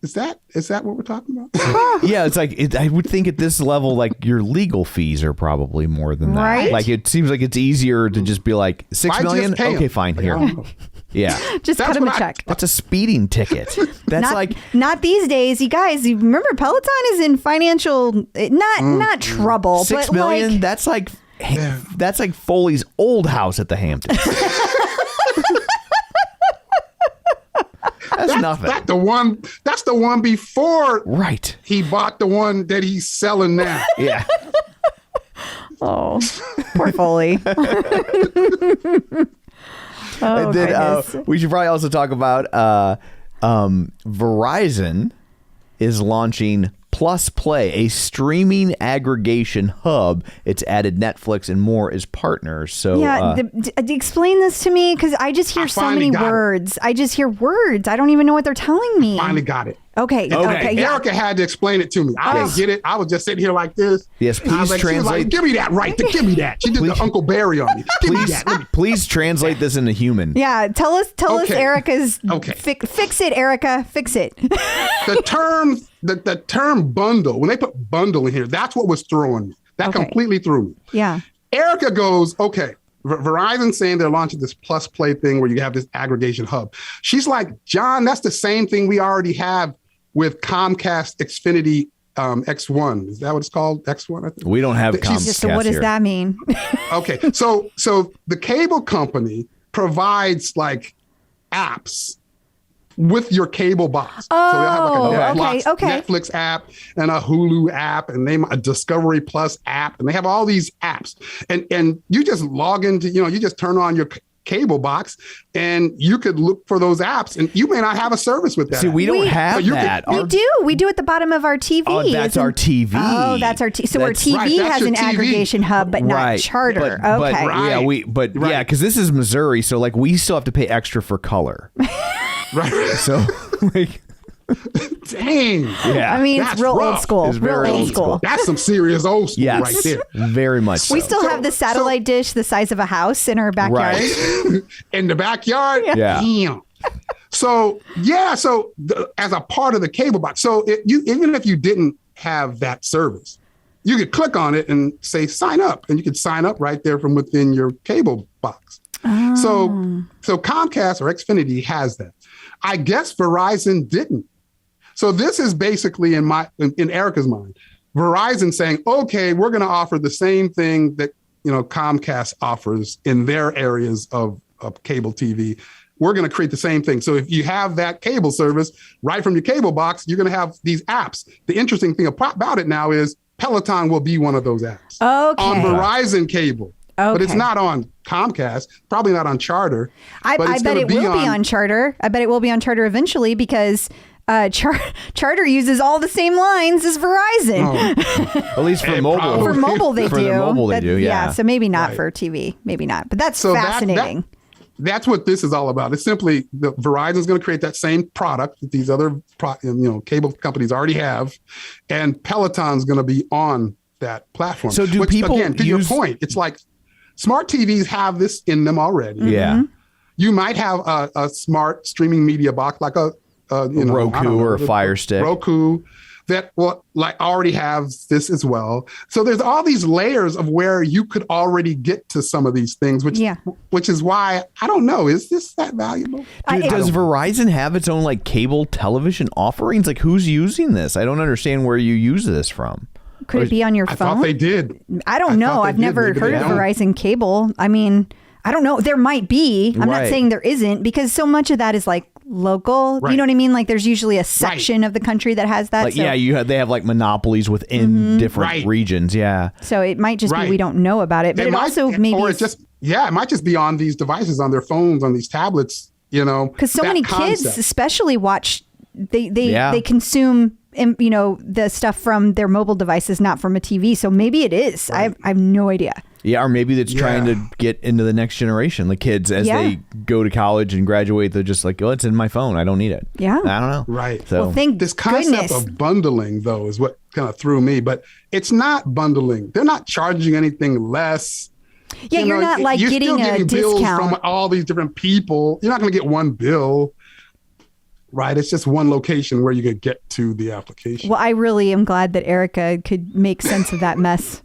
is that what we're talking about? Yeah, it's like I would think at this level, like your legal fees are probably more than that. Right? Like it seems like it's easier to just be like $6 million. Okay, fine, Like, here. I don't know. Yeah, Just cut him a check. that's a speeding ticket. That's not these days, you guys. You remember Peloton is in financial not trouble, $6 but million. like, That's like Foley's old house at the Hamptons. That's nothing. That's the one before Right. he bought the one that he's selling now. Yeah. oh, poor Foley. And then goodness. we should probably also talk about Verizon is launching Plus Play, a streaming aggregation hub. It's added Netflix and more as partners. So explain this to me, because I just hear so many words. I just hear words. I don't even know what they're telling me. Finally got it. Okay. Yeah. Erica had to explain it to me. I didn't get it. I was just sitting here like this. Yes, I was please she was translate. like, give me that right. Give me that. She did the Uncle Barry on me. Give me that. Please translate this into human. Yeah, tell us Erica's. Okay. Fix it, Erica. Fix it. The term bundle, when they put bundle in here, that's what was throwing me. That completely threw me. Yeah. Erica goes, okay, Verizon saying they're launching this Plus Play thing where you have this aggregation hub. She's like, John, that's the same thing we already have with Comcast Xfinity X1. Is that what it's called? X1, I think. We don't have Comcast So what does here. that mean? Okay, so the cable company provides like apps with your cable box. Oh, so they'll have like a okay. Netflix app and a Hulu app and a Discovery Plus app, and they have all these apps. And you just log into, you just turn on your cable box and you could look for those apps, and you may not have a service with that. See, we don't have that. We do at the bottom of our TV. Oh, that's our TV. Oh, that's our TV. So our TV right, that's has your an TV. aggregation hub, but not Charter. Okay. Right. Because this is Missouri, so like we still have to pay extra for color. Right. So like, dang. yeah. I mean, That's it's real rough. old school. It's very Real old school. That's some serious old school yes, right there. very much. We so. still have the satellite dish the size of a house in our backyard. Right. In the backyard. Yeah. Damn. So as a part of the cable box, so even if you didn't have that service, you could click on it and say sign up, and you could sign up right there from within your cable box. So Comcast or Xfinity has that. I guess Verizon didn't. So this is basically in Erica's mind, Verizon saying, okay, we're going to offer the same thing that Comcast offers in their areas of cable TV. We're going to create the same thing. So if you have that cable service right from your cable box, you're going to have these apps. The interesting thing about it now is Peloton will be one of those apps on Verizon cable. Okay. But it's not on Comcast, probably not on Charter. I bet it will be on Charter. I bet it will be on Charter eventually, because Charter uses all the same lines as Verizon. Oh. At least for mobile. For mobile, they for do. the mobile, they do, yeah. So maybe not for TV. Maybe not. But that's fascinating. that's what this is all about. It's simply Verizon's going to create that same product that these other cable companies already have, and Peloton's going to be on that platform. So do people again, to your point, it's like smart TVs have this in them already. Yeah. You might have a smart streaming media box like a Roku or a Fire Stick. Roku that already have this as well. So there's all these layers of where you could already get to some of these things, which is why I don't know, is this that valuable? Does Verizon have its own like cable television offerings? Like who's using this? I don't understand where you use this from. Could it be on your phone? I thought they did. I don't know. I've never heard of Verizon Cable. I mean, I don't know. There might be. I'm not saying there isn't, because so much of that is like local. Right. You know what I mean? Like there's usually a section of the country that has that. Like, they have like monopolies within different regions. Yeah. So it might just be we don't know about it, but it also maybe it might just be on these devices, on their phones, on these tablets. Because so many kids, especially watch. They consume the stuff from their mobile devices, not from a TV. So maybe it is. I have no idea. Yeah, or maybe it's trying to get into the next generation. The kids, as they go to college and graduate, they're just like, oh, it's in my phone. I don't need it. Yeah. I don't know. Right. So well, thank this concept of bundling, though, is what kind of threw me. But it's not bundling. They're not charging anything less. Yeah, you're not like getting a bills discount from all these different people. You're not going to get one bill. Right. It's just one location where you could get to the application. Well, I really am glad that Erica could make sense of that mess.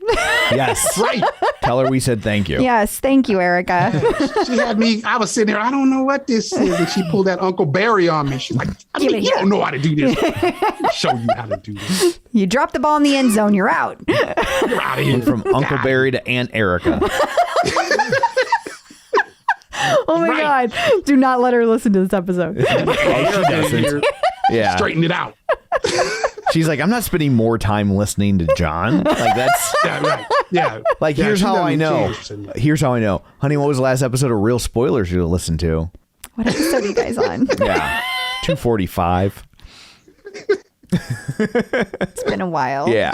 Yes. Right. Tell her we said thank you. Yes. Thank you, Erica. Yeah. She had me. I was sitting there. I don't know what this is. And she pulled that Uncle Barry on me. She's like, you don't know how to do this. I'll show you how to do this. You drop the ball in the end zone. You're out. You're out of here. From Uncle Barry to Aunt Erica. Oh my God. Do not let her listen to this episode. She doesn't. Yeah. Straighten it out. She's like, I'm not spending more time listening to John. Like that's right. Yeah. Like here's how I know. Here's how I know. Honey, what was the last episode of Real Spoilers you listened to? What episode are you guys on? Yeah. 245. It's been a while. Yeah.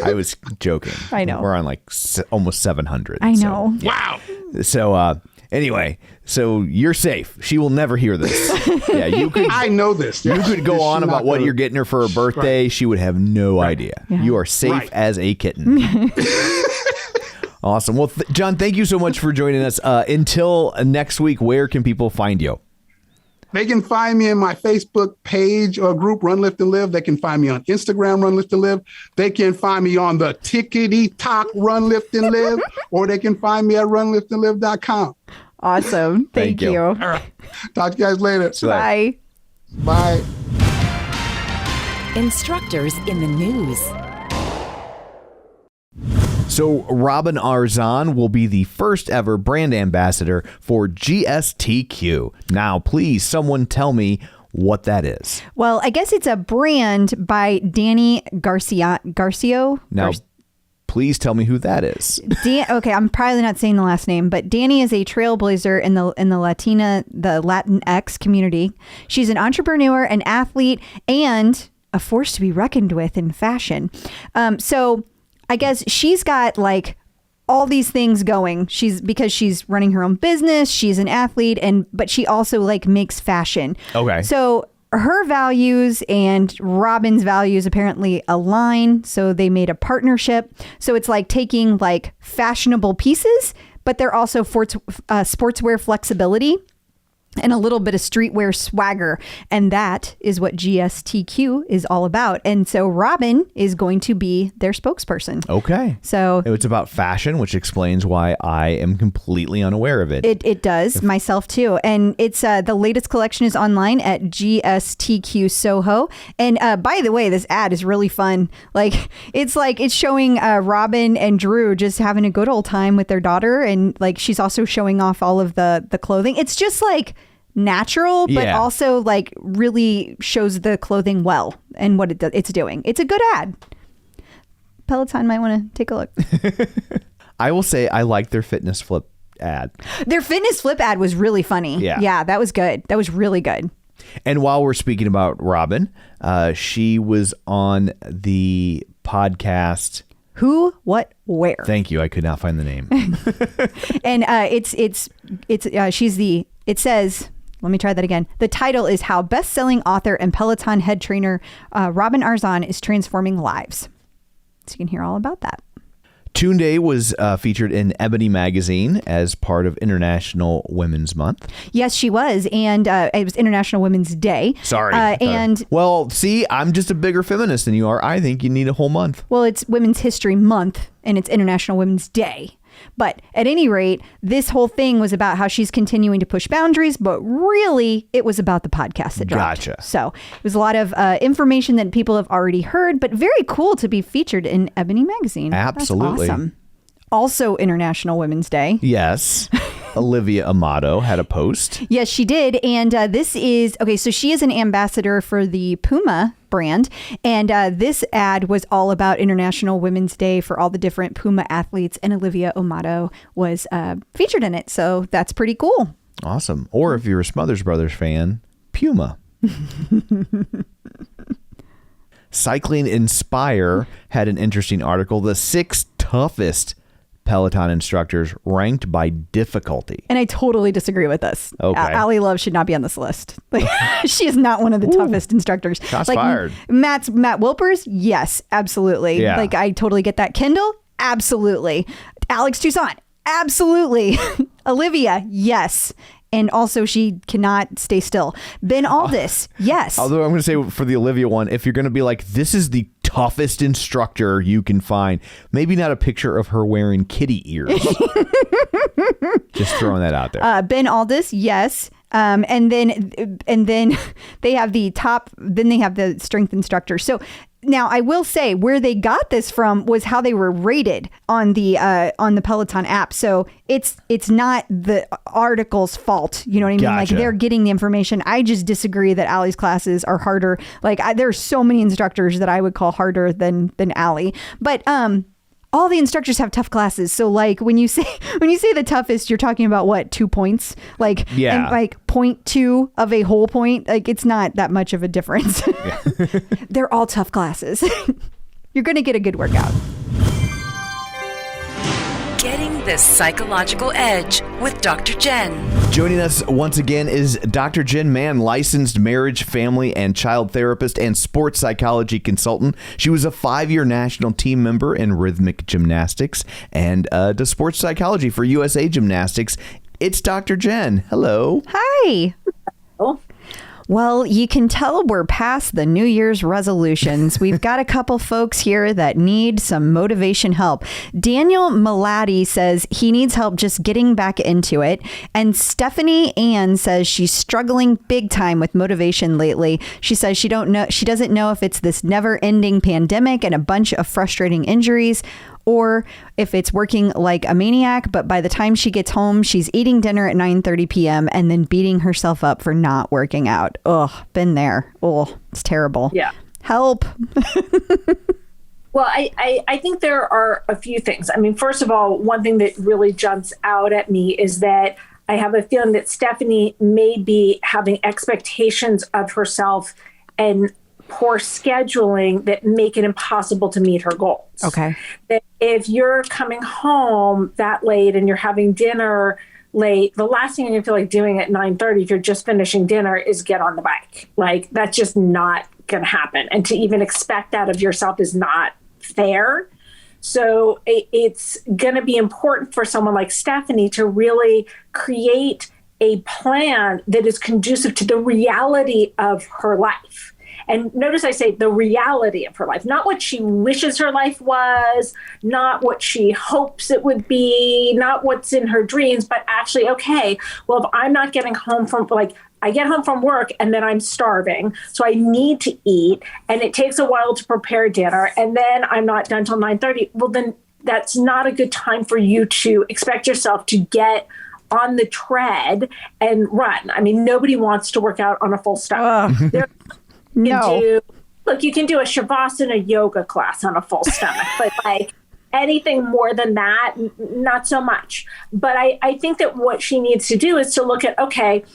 I was joking. I know. We're on like almost 700. I know. So, wow. So anyway, so you're safe. She will never hear this. Yeah, you could. I know this. You could go on about what you're getting her for her birthday. Right. She would have no idea. Yeah. You are safe as a kitten. Awesome. Well, John, thank you so much for joining us. Until next week, where can people find you? They can find me in my Facebook page or group, Run, Lift, and Live. They can find me on Instagram, Run, Lift, and Live. They can find me on the Tickety-Tock, Run, Lift, and Live, or they can find me at runliftandlive.com. Awesome. Thank you. All right. Talk to you guys later. Bye. Bye. Instructors in the news. So Robin Arzon will be the first ever brand ambassador for GSTQ. Now, please, someone tell me what that is. Well, I guess it's a brand by Danny Garcio. Now, please tell me who that is. Okay, I'm probably not saying the last name, but Danny is a trailblazer in the Latinx community. She's an entrepreneur, an athlete, and a force to be reckoned with in fashion. So I guess she's got like all these things going. Because she's running her own business, she's an athlete, but she also like makes fashion. Okay. So her values and Robin's values apparently align. So they made a partnership. So it's like taking like fashionable pieces, but they're also sportswear flexibility and a little bit of streetwear swagger. And that is what GSTQ is all about. And so Robin is going to be their spokesperson. Okay. So it's about fashion, which explains why I am completely unaware of it. It does. Myself too. And it's the latest collection is online at GSTQ Soho. And by the way, this ad is really fun. It's showing Robin and Drew just having a good old time with their daughter. And like, she's also showing off all of the clothing. It's just like natural, but also like really shows the clothing well and what it's doing. It's a good ad. Peloton might want to take a look. I will say I like their fitness flip ad. Their fitness flip ad was really funny. Yeah, that was good. That was really good. And while we're speaking about Robin, she was on the podcast Who, What, Where. Thank you. I could not find the name. And it says, let me try that again. The title is How Best-Selling Author and Peloton Head Trainer Robin Arzon is Transforming Lives. So you can hear all about that. Tunde was featured in Ebony Magazine as part of International Women's Month. Yes, she was. And it was International Women's Day. Sorry. And well, see, I'm just a bigger feminist than you are. I think you need a whole month. Well, it's Women's History Month and it's International Women's Day. But at any rate, this whole thing was about how she's continuing to push boundaries, but really it was about the podcast that dropped. Gotcha. So it was a lot of information that people have already heard, but very cool to be featured in Ebony Magazine. Absolutely. That's awesome. Also International Women's Day. Yes. Olivia Amato had a post. Yes, she did. And this is, okay, so she is an ambassador for the Puma brand. And this ad was all about International Women's Day for all the different Puma athletes. And Olivia Amato was featured in it. So that's pretty cool. Awesome. Or if you're a Smothers Brothers fan, Puma. Cycling Inspire had an interesting article. The 6 toughest Peloton instructors ranked by difficulty. And I totally disagree with this. Okay. Allie Love should not be on this list. Like, she is not one of the toughest instructors. Shots like, fired. Matt Wilpers, yes, absolutely. Yeah. Like, I totally get that. Kendall, absolutely. Alex Toussaint, absolutely. Olivia, yes. And also, she cannot stay still. Ben Aldis, yes. Although I'm going to say for the Olivia one, if you're going to be like, this is the toughest instructor you can find, maybe not a picture of her wearing kitty ears. Just throwing that out there. Ben Aldis, yes. And then they have the top. Then they have the strength instructor. So now I will say where they got this from was how they were rated on the Peloton app. So it's not the article's fault. You know what I mean? Gotcha. Like they're getting the information. I just disagree that Allie's classes are harder. Like there are so many instructors that I would call harder than Allie. But all the instructors have tough classes. So like when you say the toughest, you're talking about what, 2 points? Like, yeah. And like 0.2 of a whole point. Like it's not that much of a difference. Yeah. They're all tough classes. You're going to get a good workout. Getting the psychological edge with Dr. Jenn. Joining us once again is Dr. Jenn Mann, licensed marriage, family, and child therapist and sports psychology consultant. She was a 5-year national team member in rhythmic gymnastics and does sports psychology for USA Gymnastics. It's Dr. Jenn. Hello. Hi. Oh. Well, you can tell we're past the New Year's resolutions. We've got a couple folks here that need some motivation help. Daniel Malati says he needs help just getting back into it. And Stephanie Ann says she's struggling big time with motivation lately. She says she doesn't know if it's this never-ending pandemic and a bunch of frustrating injuries, or if it's working like a maniac, but by the time she gets home, she's eating dinner at 9:30 p.m. and then beating herself up for not working out. Ugh, been there. Oh, it's terrible. Yeah. Help. Well, I think there are a few things. I mean, first of all, one thing that really jumps out at me is that I have a feeling that Stephanie may be having expectations of herself and poor scheduling that make it impossible to meet her goals. Okay. That if you're coming home that late and you're having dinner late, the last thing you're going to feel like doing at 9:30 if you're just finishing dinner is get on the bike. Like that's just not going to happen. And to even expect that of yourself is not fair. So it's going to be important for someone like Stephanie to really create a plan that is conducive to the reality of her life. And notice I say the reality of her life, not what she wishes her life was, not what she hopes it would be, not what's in her dreams, but actually, okay, well, if I'm not getting home from, like, I get home from work and then I'm starving, so I need to eat, and it takes a while to prepare dinner, and then I'm not done till 9:30. Well, then that's not a good time for you to expect yourself to get on the tread and run. I mean, nobody wants to work out on a full stomach. No. You can do a Shavasana yoga class on a full stomach, but like anything more than that, not so much. But I think that what she needs to do is to look at, okay,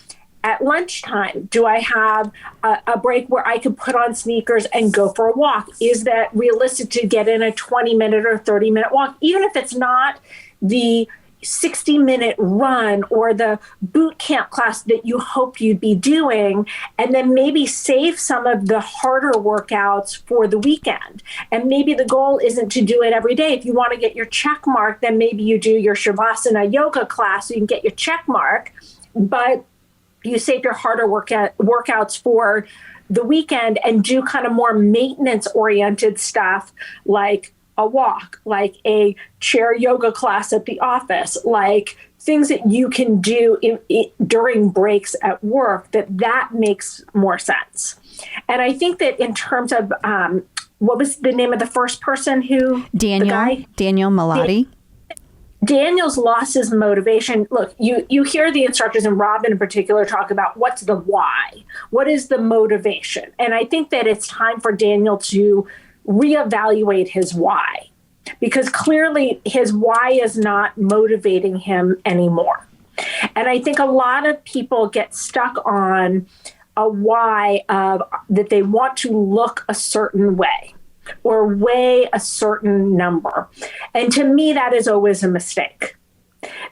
At lunchtime, do I have a break where I can put on sneakers and go for a walk? Is that realistic to get in a 20-minute or 30-minute walk, even if it's not the 60-minute run or the boot camp class that you hoped you'd be doing, and then maybe save some of the harder workouts for the weekend. And maybe the goal isn't to do it every day. If you want to get your check mark, then maybe you do your Shavasana yoga class so you can get your check mark. But you save your harder workouts for the weekend and do kind of more maintenance-oriented stuff like a walk, like a chair yoga class at the office, like things that you can do during breaks at work, that makes more sense. And I think that in terms of, what was the name of the first person who? Daniel Malati. Daniel's lost his motivation. Look, you hear the instructors and Robin in particular talk about what's the why, what is the motivation. And I think that it's time for Daniel to reevaluate his why, because clearly his why is not motivating him anymore. And I think a lot of people get stuck on a why of that they want to look a certain way or weigh a certain number. And to me, that is always a mistake.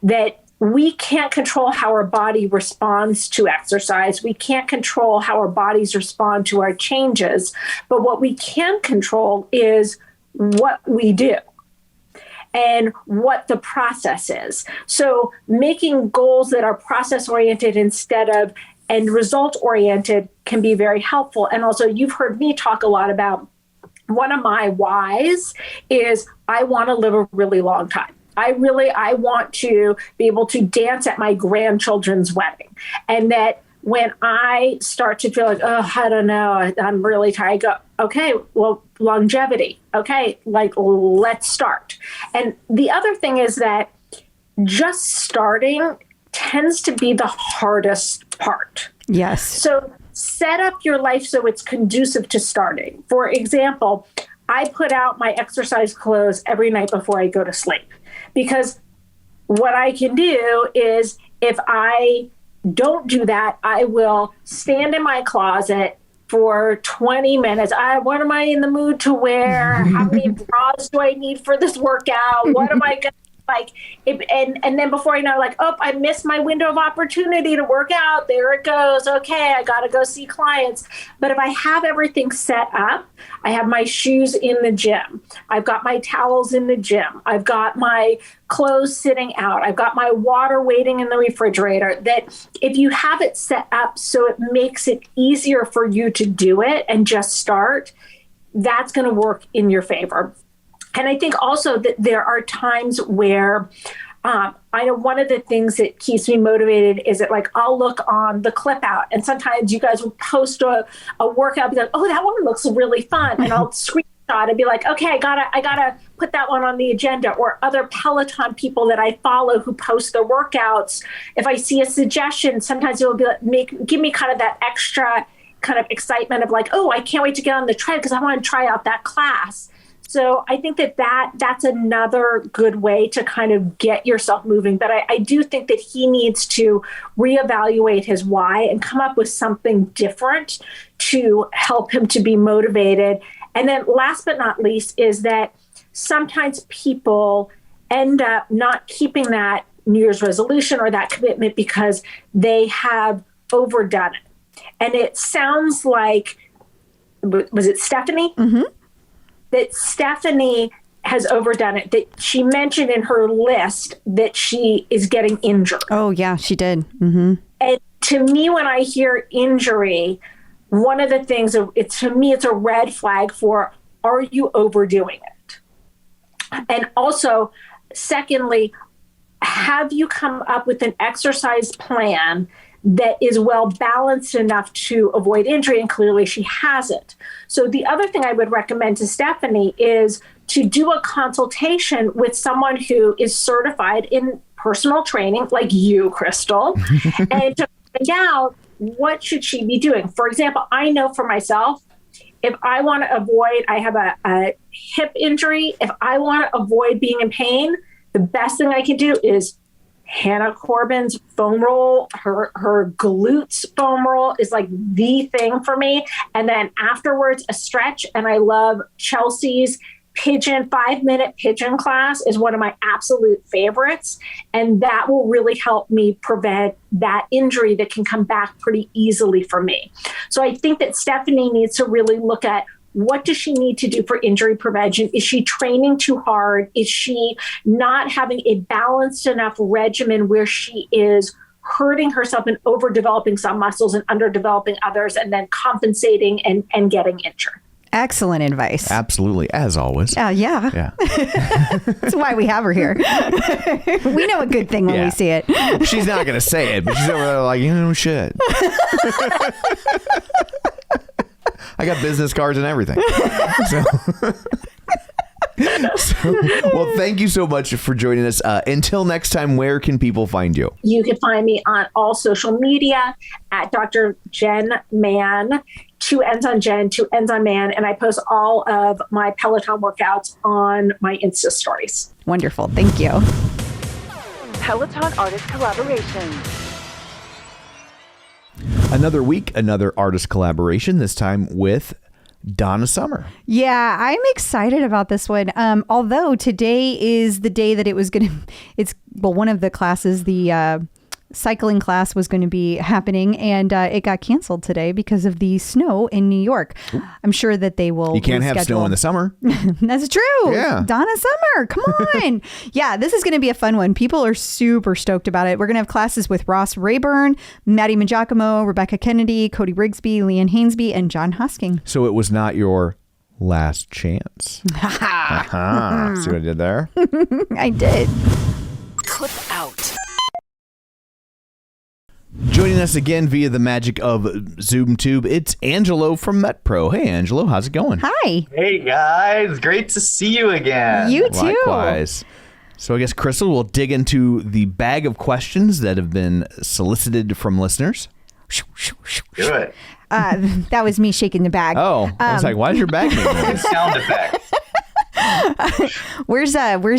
That we can't control how our body responds to exercise. We can't control how our bodies respond to our changes. But what we can control is what we do and what the process is. So making goals that are process-oriented instead of end result-oriented can be very helpful. And also, you've heard me talk a lot about one of my whys is I want to live a really long time. I want to be able to dance at my grandchildren's wedding. And that when I start to feel like, oh, I don't know, I'm really tired, I go, okay, well, longevity. Okay, like, let's start. And the other thing is that just starting tends to be the hardest part. Yes. So set up your life so it's conducive to starting. For example, I put out my exercise clothes every night before I go to sleep, because what I can do is if I don't do that, I will stand in my closet for 20 minutes. What am I in the mood to wear? How many bras do I need for this workout? What am I going to like? And then before I know, like, oh, I missed my window of opportunity to work out. There it goes. Okay, I got to go see clients. But if I have everything set up, I have my shoes in the gym. I've got my towels in the gym. I've got my clothes sitting out. I've got my water waiting in the refrigerator. That if you have it set up so it makes it easier for you to do it and just start, that's going to work in your favor. And I think also that there are times where I know one of the things that keeps me motivated is that, like, I'll look on the clip out and sometimes you guys will post a workout, be like, oh, that one looks really fun. And I'll screenshot and be like, okay, I gotta put that one on the agenda. Or other Peloton people that I follow who post their workouts. If I see a suggestion, sometimes it will be like, give me kind of that extra kind of excitement of like, oh, I can't wait to get on the tread because I want to try out that class. So I think that's another good way to kind of get yourself moving. But I do think that he needs to reevaluate his why and come up with something different to help him to be motivated. And then last but not least is that sometimes people end up not keeping that New Year's resolution or that commitment because they have overdone it. And it sounds like, was it Stephanie? Mm-hmm. That Stephanie has overdone it, that she mentioned in her list that she is getting injured. Oh, yeah, she did. Mm-hmm. And to me, when I hear injury, one of the things, it's a red flag for, are you overdoing it? And also, secondly, have you come up with an exercise plan that is well balanced enough to avoid injury? And clearly she hasn't. So the other thing I would recommend to Stephanie is to do a consultation with someone who is certified in personal training, like you, Crystal, and to find out what should she be doing. For example, I know for myself, if I want to avoid, I have a hip injury, if I want to avoid being in pain, the best thing I can do is Hannah Corbin's foam roll, her glutes foam roll is like the thing for me. And then afterwards, a stretch. And I love Chelsea's pigeon, 5-minute pigeon class is one of my absolute favorites. And that will really help me prevent that injury that can come back pretty easily for me. So I think that Stephanie needs to really look at, what does she need to do for injury prevention? Is she training too hard? Is she not having a balanced enough regimen where she is hurting herself and overdeveloping some muscles and underdeveloping others, and then compensating and getting injured? Excellent advice. Absolutely, as always. Yeah. That's why we have her here. We know a good thing when we see it. She's not going to say it, but she's over there like, shit. I got business cards and everything. Well, thank you so much for joining us. Until next time, where can people find you? You can find me on all social media at Dr. Jenn Mann. 2 ends on Jen, 2 ends on Man. And I post all of my Peloton workouts on my Insta stories. Wonderful. Thank you. Peloton artist collaboration. Another week, another artist collaboration, this time with Donna Summer. Yeah, I'm excited about this one. Although today is the day that one of the classes, the cycling class was going to be happening, and it got canceled today because of the snow in New York. I'm sure that they will. You can't have snow in the summer. That's true. Yeah. Donna Summer, come on. Yeah, this is going to be a fun one. People are super stoked about it. We're going to have classes with Ross Rayburn, Maddie Majacomo, Rebecca Kennedy, Cody Rigsby, Leanne Hainsby, and John Hosking. So it was not your last chance. See what I did there? I did. Clip out. Joining us again via the magic of ZoomTube, it's Angelo from MetPro. Hey, Angelo, how's it going? Hi. Hey, guys. Great to see you again. You too. Likewise. So I guess, Crystal, we'll dig into the bag of questions that have been solicited from listeners. Do it. That was me shaking the bag. Oh, I was like, why is your bag making Good noise? sound effect. Where's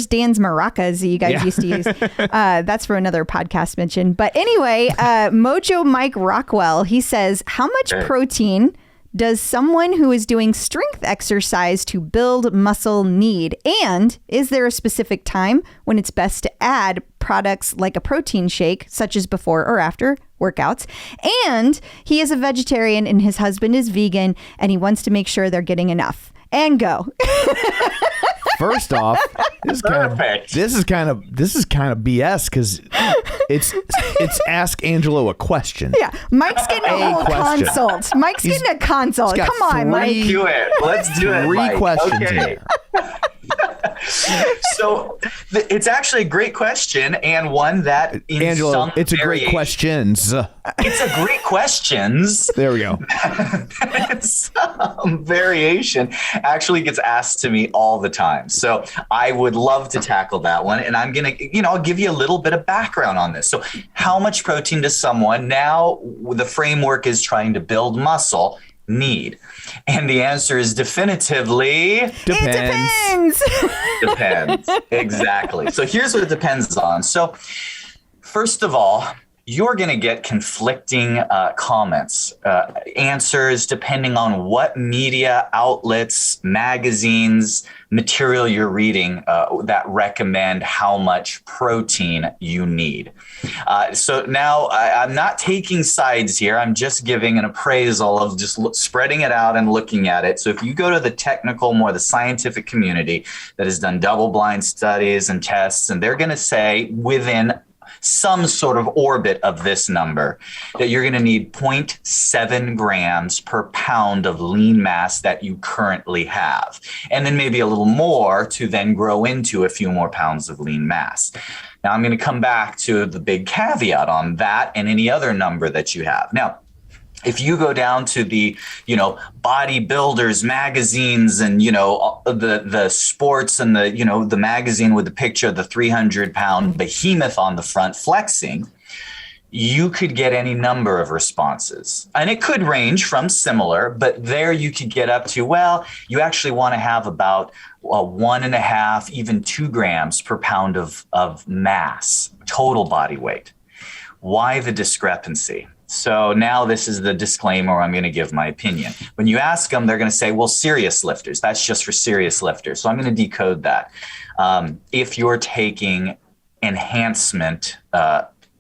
Dan's maracas that you guys used to use? That's for another podcast mention. But anyway, Mojo Mike Rockwell, he says, how much protein does someone who is doing strength exercise to build muscle need? And is there a specific time when it's best to add products like a protein shake, such as before or after workouts? And he is a vegetarian and his husband is vegan, and he wants to make sure they're getting enough. And go. First off, this is kind of BS because it's ask Angelo a question. Yeah, Mike's getting a whole question. consult. Mike's getting a consult. got Come on, Mike. Do it. Let's do it. Three Mike. questions in Okay. there. So it's actually a great question, and one that in Angelo, some it's a great variation- questions. It's a great questions. There we go. Some variation actually gets asked to me all the time. So I would love to tackle that one. And I'm going to, I'll give you a little bit of background on this. So how much protein does someone, now the framework is trying to build muscle, need? And the answer is definitively Depends. depends. Exactly. So here's what it depends on. So first of all, you're going to get conflicting comments, answers, depending on what media outlets, magazines, material you're reading that recommend how much protein you need. So now I'm not taking sides here. I'm just giving an appraisal of just spreading it out and looking at it. So if you go to the technical, more the scientific community that has done double-blind studies and tests, and they're going to say within some sort of orbit of this number that you're going to need 0.7 grams per pound of lean mass that you currently have. And then maybe a little more to then grow into a few more pounds of lean mass. Now I'm going to come back to the big caveat on that and any other number that you have. Now, if you go down to the, bodybuilders magazines and, the sports and the magazine with the picture of the 300-pound behemoth on the front flexing, you could get any number of responses. And it could range from similar, but there you could get up to, well, you actually want to have about 1.5, even 2 grams per pound of mass, total body weight. Why the discrepancy? So now this is the disclaimer I'm going to give my opinion. When you ask them, they're going to say, well, serious lifters, that's just for serious lifters. So I'm going to decode that. If you're taking enhancement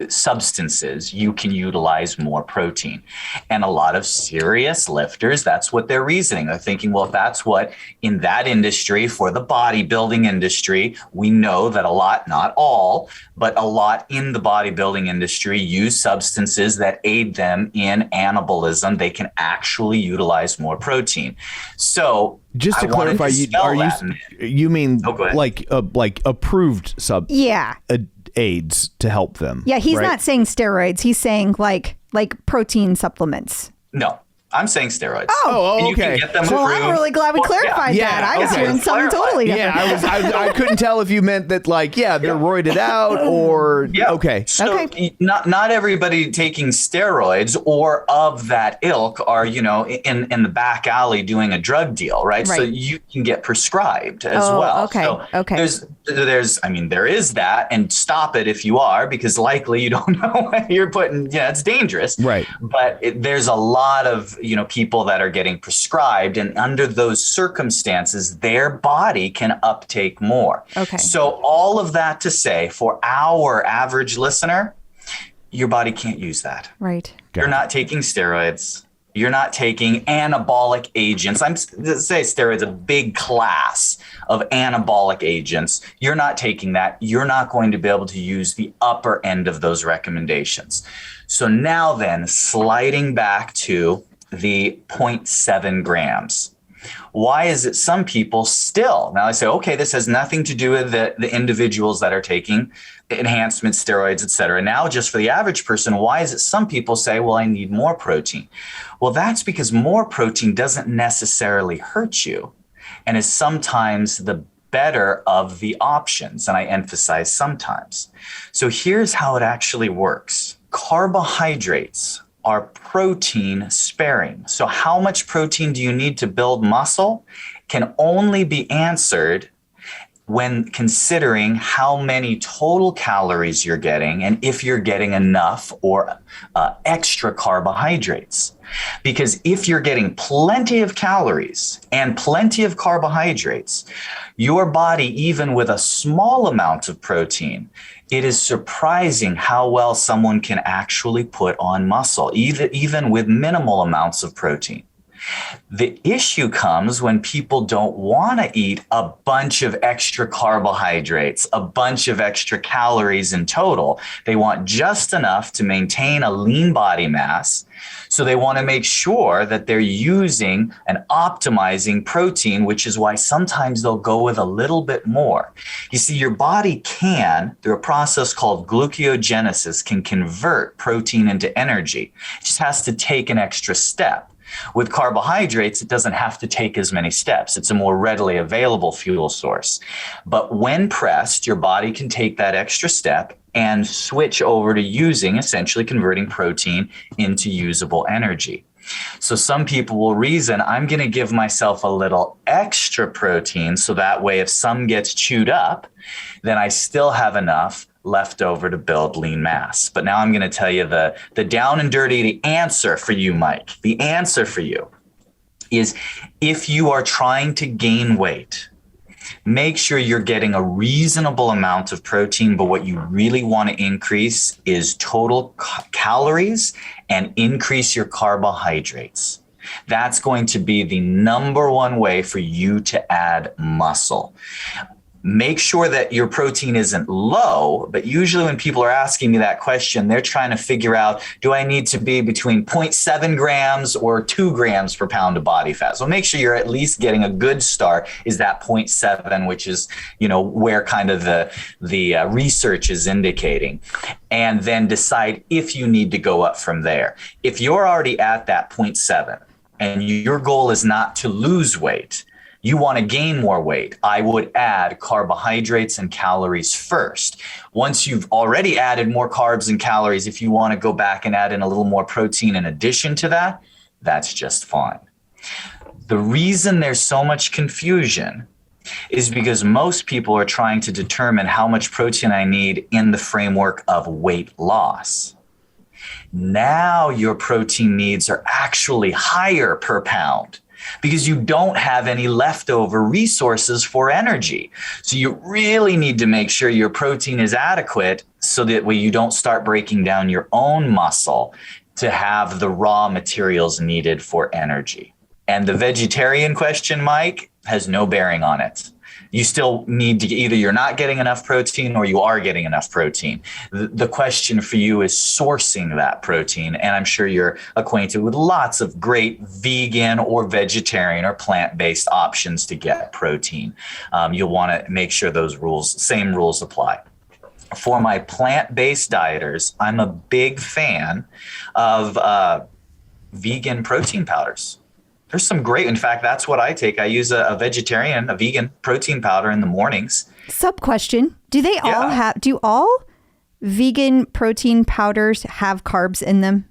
substances, you can utilize more protein. And a lot of serious lifters, that's what they're reasoning. They're thinking, well, if that's what in that industry, for the bodybuilding industry, we know that a lot, not all, but a lot in the bodybuilding industry use substances that aid them in anabolism. They can actually utilize more protein. So just to clarify, you mean like approved aids to help them? Yeah, he's not saying steroids. He's saying like protein supplements. No, I'm saying steroids. Oh, and okay. you can get them well, I'm really glad we clarified that. I was doing something totally different. Yeah, I couldn't tell if you meant that, like, they're roided out or okay. So not everybody taking steroids or of that ilk are, in the back alley doing a drug deal, right? So you can get prescribed as well. Okay. So okay. there is that, and stop it if you are, because likely you don't know what you're putting. Yeah, it's dangerous. Right. But there's a lot of people that are getting prescribed, and under those circumstances, their body can uptake more. Okay. So all of that to say, for our average listener, your body can't use that. Right. You're not taking steroids. You're not taking anabolic agents. Say steroids, a big class of anabolic agents. You're not taking that. You're not going to be able to use the upper end of those recommendations. So now then, sliding back to the 0.7 grams. Why is it some people still, now I say, okay, this has nothing to do with the individuals that are taking enhancement, steroids, et cetera. Now, just for the average person, why is it some people say, well, I need more protein? Well, that's because more protein doesn't necessarily hurt you and is sometimes the better of the options. And I emphasize sometimes. So here's how it actually works. Carbohydrates are protein sparing. So how much protein do you need to build muscle can only be answered when considering how many total calories you're getting and if you're getting enough or extra carbohydrates. Because if you're getting plenty of calories and plenty of carbohydrates, your body, even with a small amount of protein, it is surprising how well someone can actually put on muscle, even with minimal amounts of protein. The issue comes when people don't want to eat a bunch of extra carbohydrates, a bunch of extra calories in total. They want just enough to maintain a lean body mass. So they want to make sure that they're using and optimizing protein, which is why sometimes they'll go with a little bit more. You see, your body can, through a process called glucogenesis, can convert protein into energy. It just has to take an extra step. With carbohydrates, it doesn't have to take as many steps. It's a more readily available fuel source. But when pressed, your body can take that extra step and switch over to using, essentially converting protein into usable energy. So some people will reason, I'm going to give myself a little extra protein so that way if some gets chewed up, then I still have enough left over to build lean mass. But now I'm going to tell you the down and dirty, the answer for you, Mike. The answer for you is if you are trying to gain weight, make sure you're getting a reasonable amount of protein, but what you really want to increase is total calories and increase your carbohydrates. That's going to be the number one way for you to add muscle. Make sure that your protein isn't low, but usually when people are asking me that question, they're trying to figure out, do I need to be between 0.7 grams or 2 grams per pound of body fat? So make sure you're at least getting a good start is that 0.7, which is, where kind of the research is indicating. And then decide if you need to go up from there. If you're already at that 0.7 and your goal is not to lose weight, You want to gain more weight. I would add carbohydrates and calories first. Once you've already added more carbs and calories, if you want to go back and add in a little more protein in addition to that, that's just fine. The reason there's so much confusion is because most people are trying to determine how much protein I need in the framework of weight loss. Now your protein needs are actually higher per pound because you don't have any leftover resources for energy. So you really need to make sure your protein is adequate so that way you don't start breaking down your own muscle to have the raw materials needed for energy. And the vegetarian question, Mike, has no bearing on it. You still need to, either you're not getting enough protein or you are getting enough protein. The question for you is sourcing that protein. And I'm sure you're acquainted with lots of great vegan or vegetarian or plant-based options to get protein. You'll want to make sure those same rules apply. For my plant-based dieters, I'm a big fan of vegan protein powders. There's some great, in fact, that's what I take. I use a vegan protein powder in the mornings. Sub question. Do all vegan protein powders have carbs in them?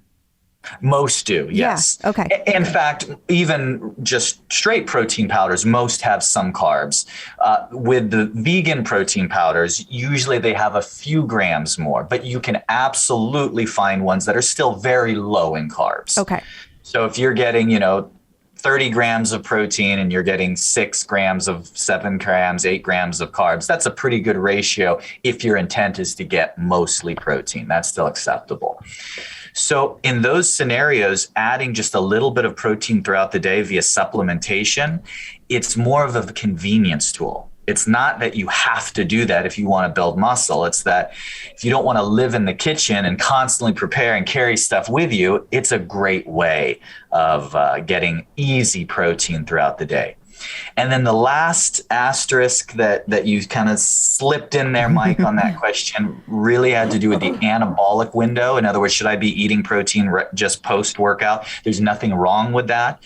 Most do, yes. Yeah, okay. In fact, even just straight protein powders, most have some carbs. With the vegan protein powders, usually they have a few grams more, but you can absolutely find ones that are still very low in carbs. Okay. So if you're getting, 30 grams of protein and you're getting 6 grams of 7 grams, 8 grams of carbs, that's a pretty good ratio if your intent is to get mostly protein. That's still acceptable. So in those scenarios, adding just a little bit of protein throughout the day via supplementation, it's more of a convenience tool. It's not that you have to do that if you want to build muscle. It's that if you don't want to live in the kitchen and constantly prepare and carry stuff with you, it's a great way of getting easy protein throughout the day. And then the last asterisk that you kind of slipped in there, Mike, on that question really had to do with the anabolic window. In other words, should I be eating protein just post-workout? There's nothing wrong with that.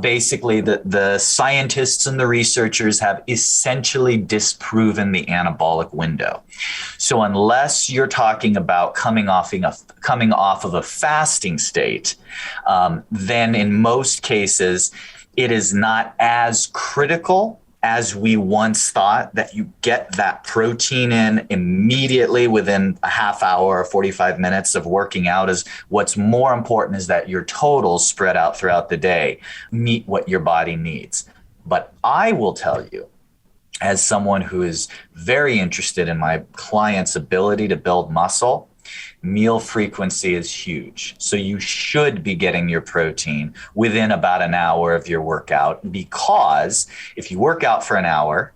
Basically, the scientists and the researchers have essentially disproven the anabolic window. So unless you're talking about coming off of a fasting state, then in most cases, it is not as critical as we once thought that you get that protein in immediately within a half hour or 45 minutes of working out. What's more important is that your totals spread out throughout the day meet what your body needs. But I will tell you, as someone who is very interested in my clients' ability to build muscle, meal frequency is huge. So you should be getting your protein within about an hour of your workout, because if you work out for an hour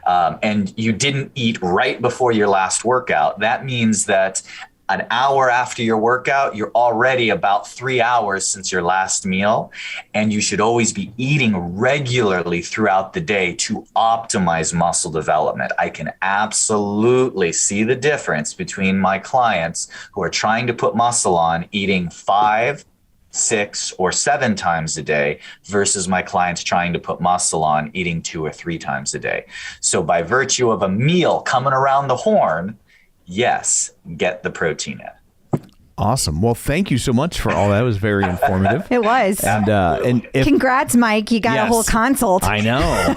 and you didn't eat right before your last workout, that means that an hour after your workout, you're already about 3 hours since your last meal. And you should always be eating regularly throughout the day to optimize muscle development. I can absolutely see the difference between my clients who are trying to put muscle on eating 5, 6, or 7 times a day versus my clients trying to put muscle on eating 2 or 3 times a day. So by virtue of a meal coming around the horn, yes, get the protein in. Awesome. Well, thank you so much for all that. It was very informative. It was. And congrats, Mike. You got a whole consult. I know.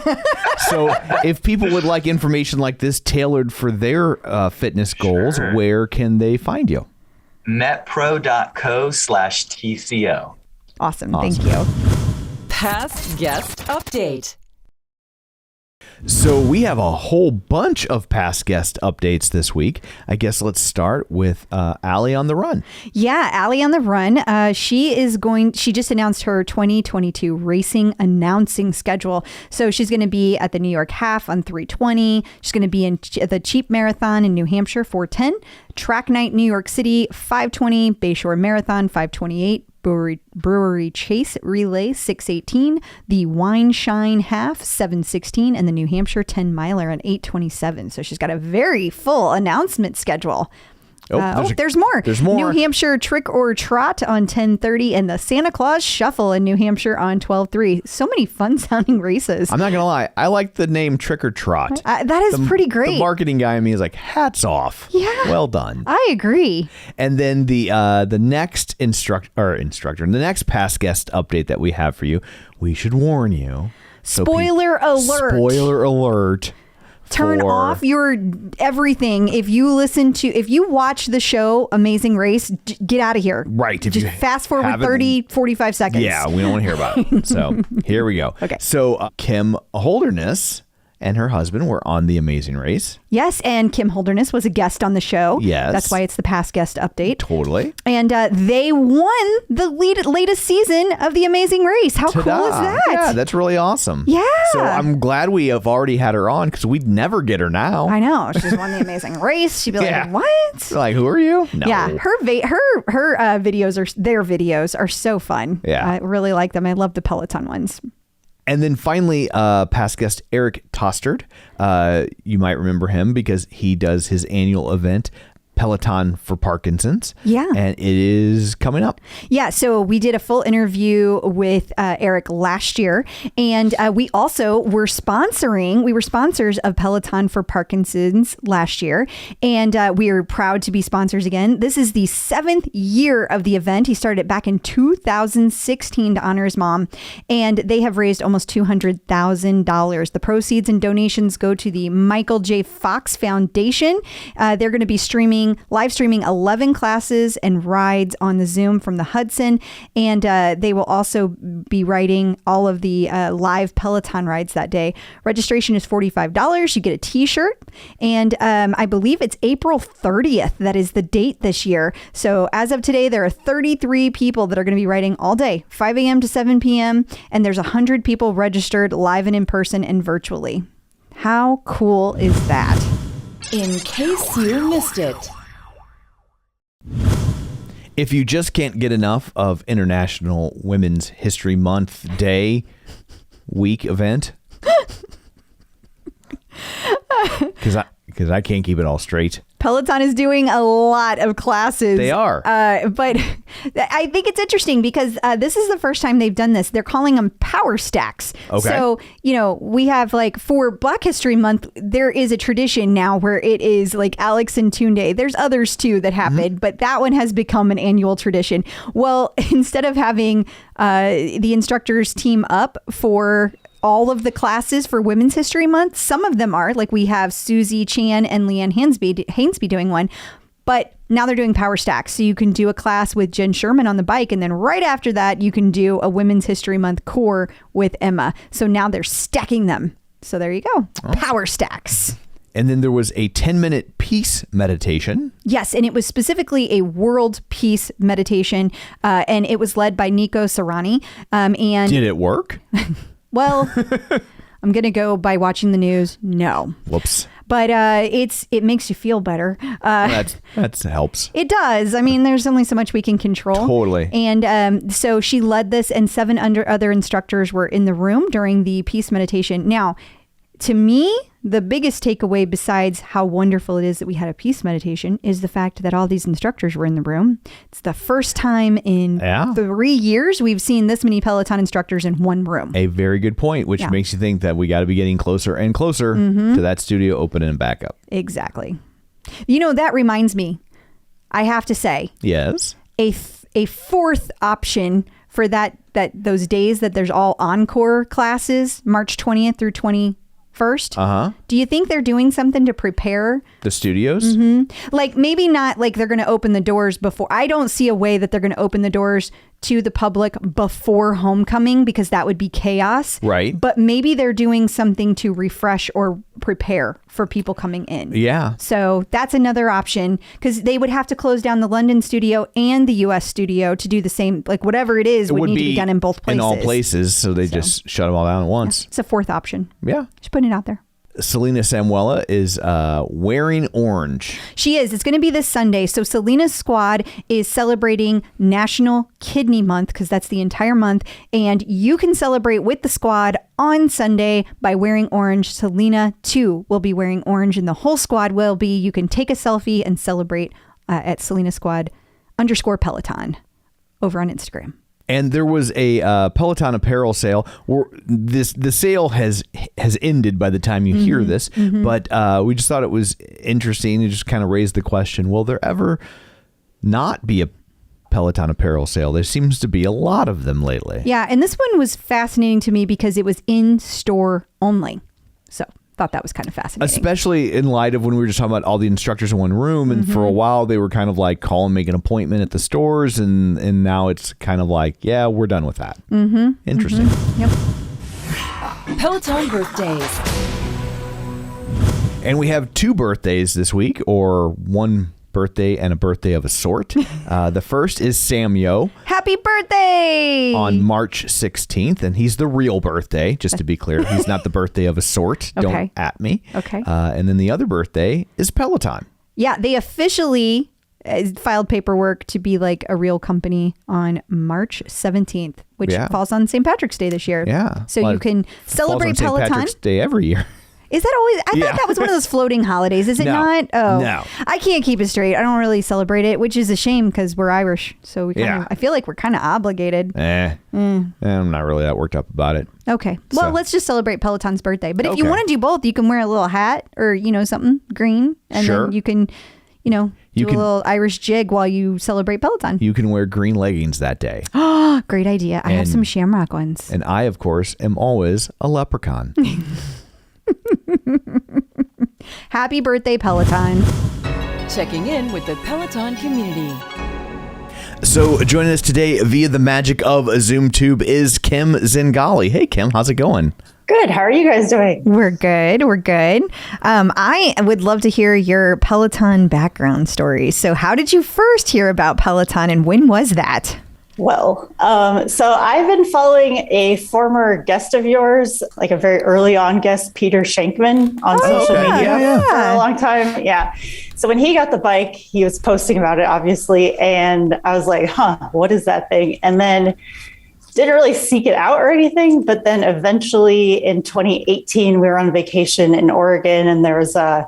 So if people would like information like this tailored for their fitness goals, where can they find you? metpro.co/TCO. Awesome. Thank you. Past guest update. So we have a whole bunch of past guest updates this week. I guess let's start with Allie on the Run. Yeah, Allie on the Run. She just announced her 2022 racing announcing schedule. So she's going to be at the New York Half on 320. She's going to be in the Cheap Marathon in New Hampshire 410. Track Night New York City 520. Bayshore Marathon 528. Brewery Chase Relay 618, the Wine Shine Half 716, and the New Hampshire 10 miler on 827. So she's got a very full announcement schedule. There's more. There's more. New Hampshire Trick or Trot on 10:30 and the Santa Claus Shuffle in New Hampshire on 12:03. So many fun sounding races. I'm not going to lie. I like the name Trick or Trot. That is pretty great. The marketing guy in me is like, hats off. Yeah. Well done. I agree. And then the next the next past guest update that we have for you, we should warn you. Spoiler alert. Spoiler alert. Turn off your everything. If you watch the show Amazing Race, get out of here. Right. If Just you fast forward 30, 45 seconds. Yeah, we don't want to hear about it. So here we go. Okay. So Kim Holderness and her husband were on the Amazing Race. Yes, and Kim Holderness was a guest on the show. Yes. That's why it's the past guest update. Totally. And they won the latest season of the Amazing Race. How Ta-da. cool is that? Yeah, that's really awesome. Yeah. So I'm glad we have already had her on because we'd never get her now. I know. She's won the Amazing Race. She'd be like, what? Like, who are you? No. Yeah, her videos are so fun. Yeah. I really like them. I love the Peloton ones. And then finally, past guest Eric Tostard. You might remember him because he does his annual event, Peloton for Parkinson's. Yeah. And it is coming up. Yeah. So we did a full interview with Eric last year. And we also were sponsors of Peloton for Parkinson's last year. And we are proud to be sponsors again. This is the 7th year of the event. He started it back in 2016 to honor his mom. And they have raised almost $200,000. The proceeds and donations go to the Michael J. Fox Foundation. They're going to be live streaming 11 classes and rides on the Zoom from the Hudson. And they will also be riding all of the live Peloton rides that day. Registration is $45. You get a t-shirt. And I believe it's April 30th. That is the date this year. So as of today, there are 33 people that are going to be riding all day, 5 a.m. to 7 p.m. And there's 100 people registered live and in person and virtually. How cool is that? In case you missed it. If you just can't get enough of International Women's History Month Day week event, because I can't keep it all straight. Peloton is doing a lot of classes. They are. But I think it's interesting because this is the first time they've done this. They're calling them power stacks. Okay. So, we have for Black History Month, there is a tradition now where it is like Alex and Tunde. There's others too that happen, but that one has become an annual tradition. Well, instead of having the instructors team up for all of the classes for Women's History Month, some of them are, like we have Susie Chan and Leanne Hainsby doing one, but now they're doing power stacks. So you can do a class with Jen Sherman on the bike, and then right after that, you can do a Women's History Month core with Emma. So now they're stacking them. So there you go. Oh. Power stacks. And then there was a 10-minute peace meditation. Yes, and it was specifically a world peace meditation, and it was led by Nico Serrani. And did it work? Well, I'm going to go by watching the news. No. Whoops. But it makes you feel better. That helps. It does. I mean, there's only so much we can control. Totally. And so she led this, and 7 other instructors were in the room during the peace meditation. Now, to me, the biggest takeaway, besides how wonderful it is that we had a peace meditation, is the fact that all these instructors were in the room. It's the first time in 3 years we've seen this many Peloton instructors in one room. A very good point, which makes you think that we got to be getting closer and closer to that studio opening and back up. Exactly. That reminds me, I have to say. Yes. A fourth option for those days that there's all encore classes, March 20th through 21st. Do you think they're doing something to prepare the studios? Like maybe not like they're going to open the doors before. I don't see a way that they're going to open the doors to the public before homecoming, because that would be chaos. Right. But maybe they're doing something to refresh or prepare for people coming in. Yeah. So that's another option, because they would have to close down the London studio and the US studio to do the same, like whatever it is would need to be done in both places. In all places. So they just shut them all down at once. Yeah. It's a fourth option. Yeah. Just putting it out there. Selena Samuela is wearing orange. She is. It's going to be this Sunday. So Selena's squad is celebrating National Kidney Month, because that's the entire month. And you can celebrate with the squad on Sunday by wearing orange. Selena, too, will be wearing orange, and the whole squad will be. You can take a selfie and celebrate at SelenaSquad_Peloton over on Instagram. And there was a Peloton apparel sale. The sale has ended by the time you hear this, but we just thought it was interesting to just kind of raise the question, will there ever not be a Peloton apparel sale? There seems to be a lot of them lately. Yeah, and this one was fascinating to me because it was in-store only. So thought that was kind of fascinating. Especially in light of when we were just talking about all the instructors in one room, and for a while they were kind of like call and make an appointment at the stores, and now it's kind of like, yeah, we're done with that. Interesting. Yep. Peloton birthdays. And we have 2 birthdays this week, or one birthday and a birthday of a sort. The first is Samuel. Happy birthday! On March 16th, and he's the real birthday, just to be clear. He's not the birthday of a sort. Okay. Don't at me. Okay. And then the other birthday is Peloton. Yeah, they officially filed paperwork to be like a real company on March 17th, which falls on St. Patrick's Day this year. Yeah. So Well, you can celebrate falls on Peloton. St. Patrick's Day every year. Is that always? I thought that was one of those floating holidays. Is it No. not? Oh, No. I can't keep it straight. I don't really celebrate it, which is a shame because we're Irish. So we kind of, I feel like we're kind of obligated. I'm not really that worked up about it. Okay. Well, So- let's just celebrate Peloton's birthday. But if you Okay. want to do both, you can wear a little hat or, something green. And Sure. then you can, do You a can- little Irish jig while you celebrate Peloton. You can wear green leggings that day. Great idea. I have And- some shamrock ones. And I, of course, am always a leprechaun. Happy birthday, Peloton. Checking in with the Peloton community. So joining us today via the magic of ZoomTube is Kim Zingali. Hey, Kim, how's it going? Good. How are you guys doing? We're good. I would love to hear your Peloton background story. So how did you first hear about Peloton and when was that? Well, so I've been following a former guest of yours, like a very early on guest, Peter Shankman, on social okay. media Yeah. for a long time. Yeah. So when he got the bike, he was posting about it, obviously. And I was like, what is that thing? And then didn't really seek it out or anything. But then eventually in 2018, we were on vacation in Oregon and there was a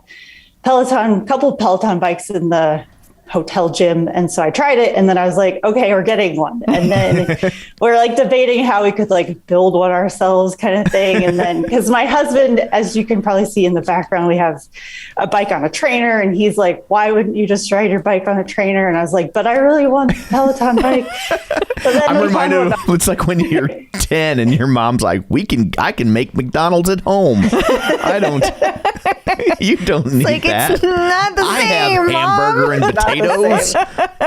couple of Peloton bikes in the hotel gym. And so I tried it and then I was like, okay, we're getting one. And then we're like debating how we could like build one ourselves kind of thing. And then because my husband, as you can probably see in the background, we have a bike on a trainer and he's like, why wouldn't you just ride your bike on a trainer? And I was like, but I really want the Peloton bike. So then I'm reminded of it's like when you're 10 and your mom's like, I can make McDonald's at home. I don't. You don't need Like, that. it's not the I same, have Mom. hamburger and potatoes.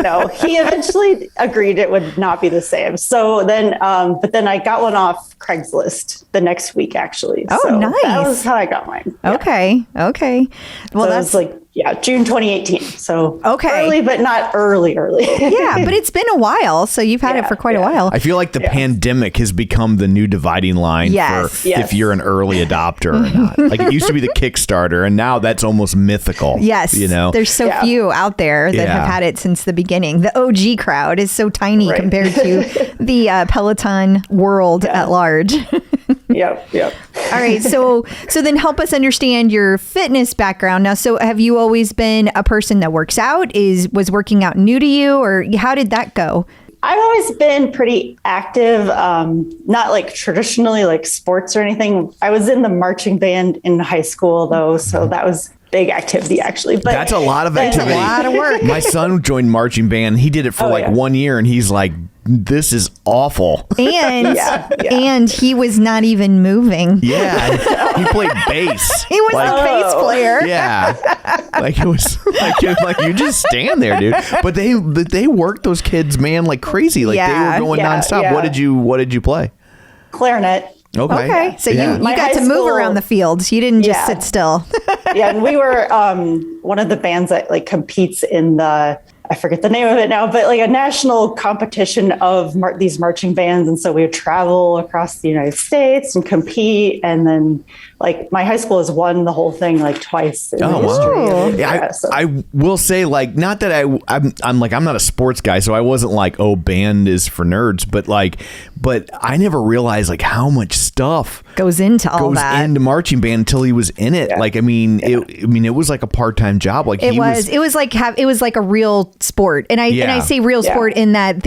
No, he eventually agreed it would not be the same. So then, but then I got one off Craigslist the next week, actually. Oh, so nice. That was how I got mine. Yeah. Okay. Well, So that's it was like, June 2018. So Okay. early, but not early. yeah, but it's been a while. So you've had it for quite a while. I feel like the pandemic has become the new dividing line Yes. for Yes. if you're an early adopter or not. Like it used to be the Kickstarter, and now that's almost mythical. Yes. There's so Yeah. few out there that have had it since the beginning. The OG crowd is so tiny Right. compared to the Peloton world at large. Yep. All right. So then help us understand your fitness background. Now, so have you always been a person that works out? Was working out new to you, or how did that go? I've always been pretty active, not like traditionally like sports or anything. I was in the marching band in high school, though, so that was big activity, actually. But That's a lot of activity. a lot of work. My son joined marching band. He did it for 1 year, and he's like, "This is awful." And Yeah. and he was not even moving. Yeah, he played bass. He was a bass player. Yeah, like it was like you just stand there, dude. But they worked those kids, man, like crazy. Like they were going nonstop. Yeah. What did you play? clarinet. Okay. So you My got high to move school- around the fields. You didn't just sit still. Yeah, and we were one of the bands that like competes in the I forget the name of it now, but like a national competition of these marching bands. And so we would travel across the United States and compete. And then like my high school has won the whole thing like twice in the history. Yeah, I will say, like, not that I'm not a sports guy, so I wasn't like, oh, band is for nerds, but I never realized like how much stuff goes into marching band until he was in it. Yeah. Like, it was like a part-time job. Like it was like a real sport. And I say real sport in that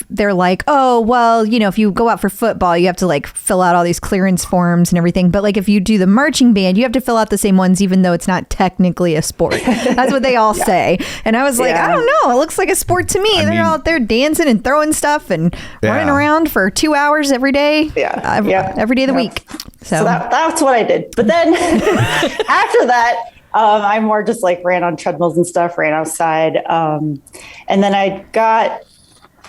they're like, oh, well, you know, if you go out for football, you have to like fill out all these clearance forms and everything. But like if you do the marching band, you have to fill out the same ones, even though it's not technically a sport. That's what they all say. And I was like, I don't know. It looks like a sport to me. They're all out there dancing and throwing stuff and running around for 2 hours every day. Every day of the week. So that's what I did. But then after that, I more just like ran on treadmills and stuff, ran outside. And then I got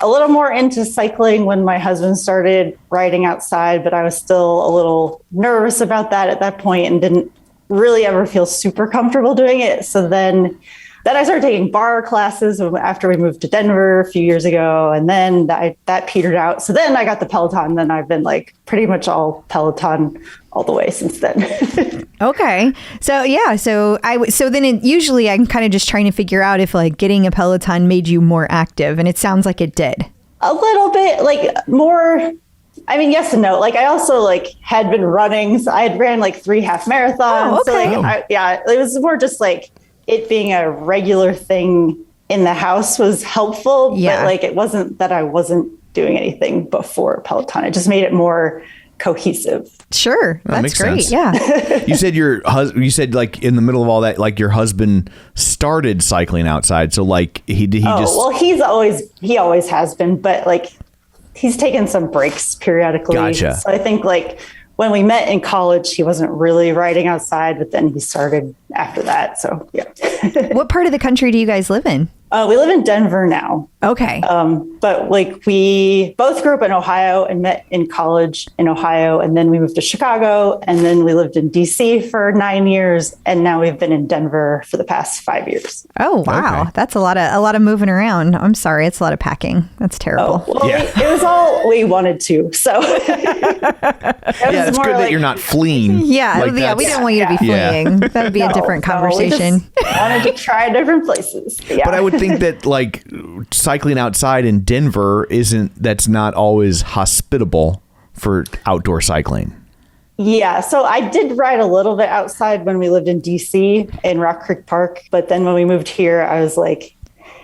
a little more into cycling when my husband started riding outside, but I was still a little nervous about that at that point and didn't really ever feel super comfortable doing it. So then I started taking bar classes after we moved to Denver a few years ago, and then that petered out. So then I got the Peloton, and then I've been like pretty much all Peloton all the way since then. Okay. So usually I'm kind of just trying to figure out if like getting a Peloton made you more active, and it sounds like it did. A little bit, like more. I mean, yes and no. Like I also like had been running. So I had ran like 3 half marathons. Oh, okay. So like, it was more just like it being a regular thing in the house was helpful. But like it wasn't that I wasn't doing anything before Peloton. It just made it more cohesive. Sure. That's great. Sense. Yeah. You said like in the middle of all that, like your husband started cycling outside. So like he well, he always has been, but like he's taken some breaks periodically. Gotcha. So I think like when we met in college, he wasn't really riding outside, but then he started after that. So yeah. What part of the country do you guys live in? We live in Denver now. Okay. But like we both grew up in Ohio and met in college in Ohio. And then we moved to Chicago, and then we lived in DC for 9 years. And now we've been in Denver for the past 5 years. Oh, wow. Okay. That's a lot of moving around. I'm sorry. It's a lot of packing. That's terrible. Oh, well, it was all we wanted to. So it's good that you're not fleeing. Yeah. Like we didn't want you to be fleeing. That would be a different conversation. We just wanted to try different places. Yeah. But I would think that like cycling outside in Denver that's not always hospitable for outdoor cycling. Yeah, so I did ride a little bit outside when we lived in DC in Rock Creek Park, but then when we moved here, I was like,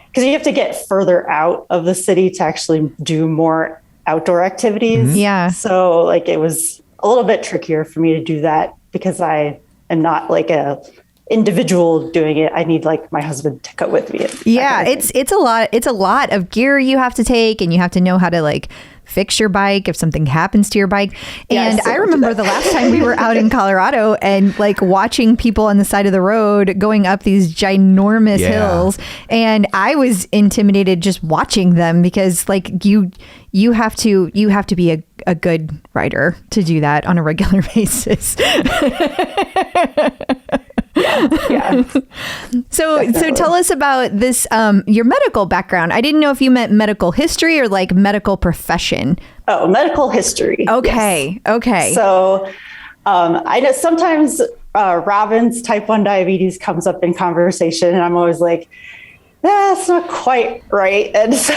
because you have to get further out of the city to actually do more outdoor activities. Mm-hmm. Yeah. So like it was a little bit trickier for me to do that because I am not like a individual doing it. I need like my husband to go with me. Yeah, it's a lot of gear you have to take, and you have to know how to like fix your bike if something happens to your bike. And I remember the last time we were out in Colorado and like watching people on the side of the road going up these ginormous hills, and I was intimidated just watching them because like you have to be a good rider to do that on a regular basis. Yeah. So tell us about this, your medical background. I didn't know if you meant medical history or like medical profession. Oh, medical history. Okay. Yes. Okay. So I know sometimes Robin's type 1 diabetes comes up in conversation, and I'm always like, that's not quite right. And so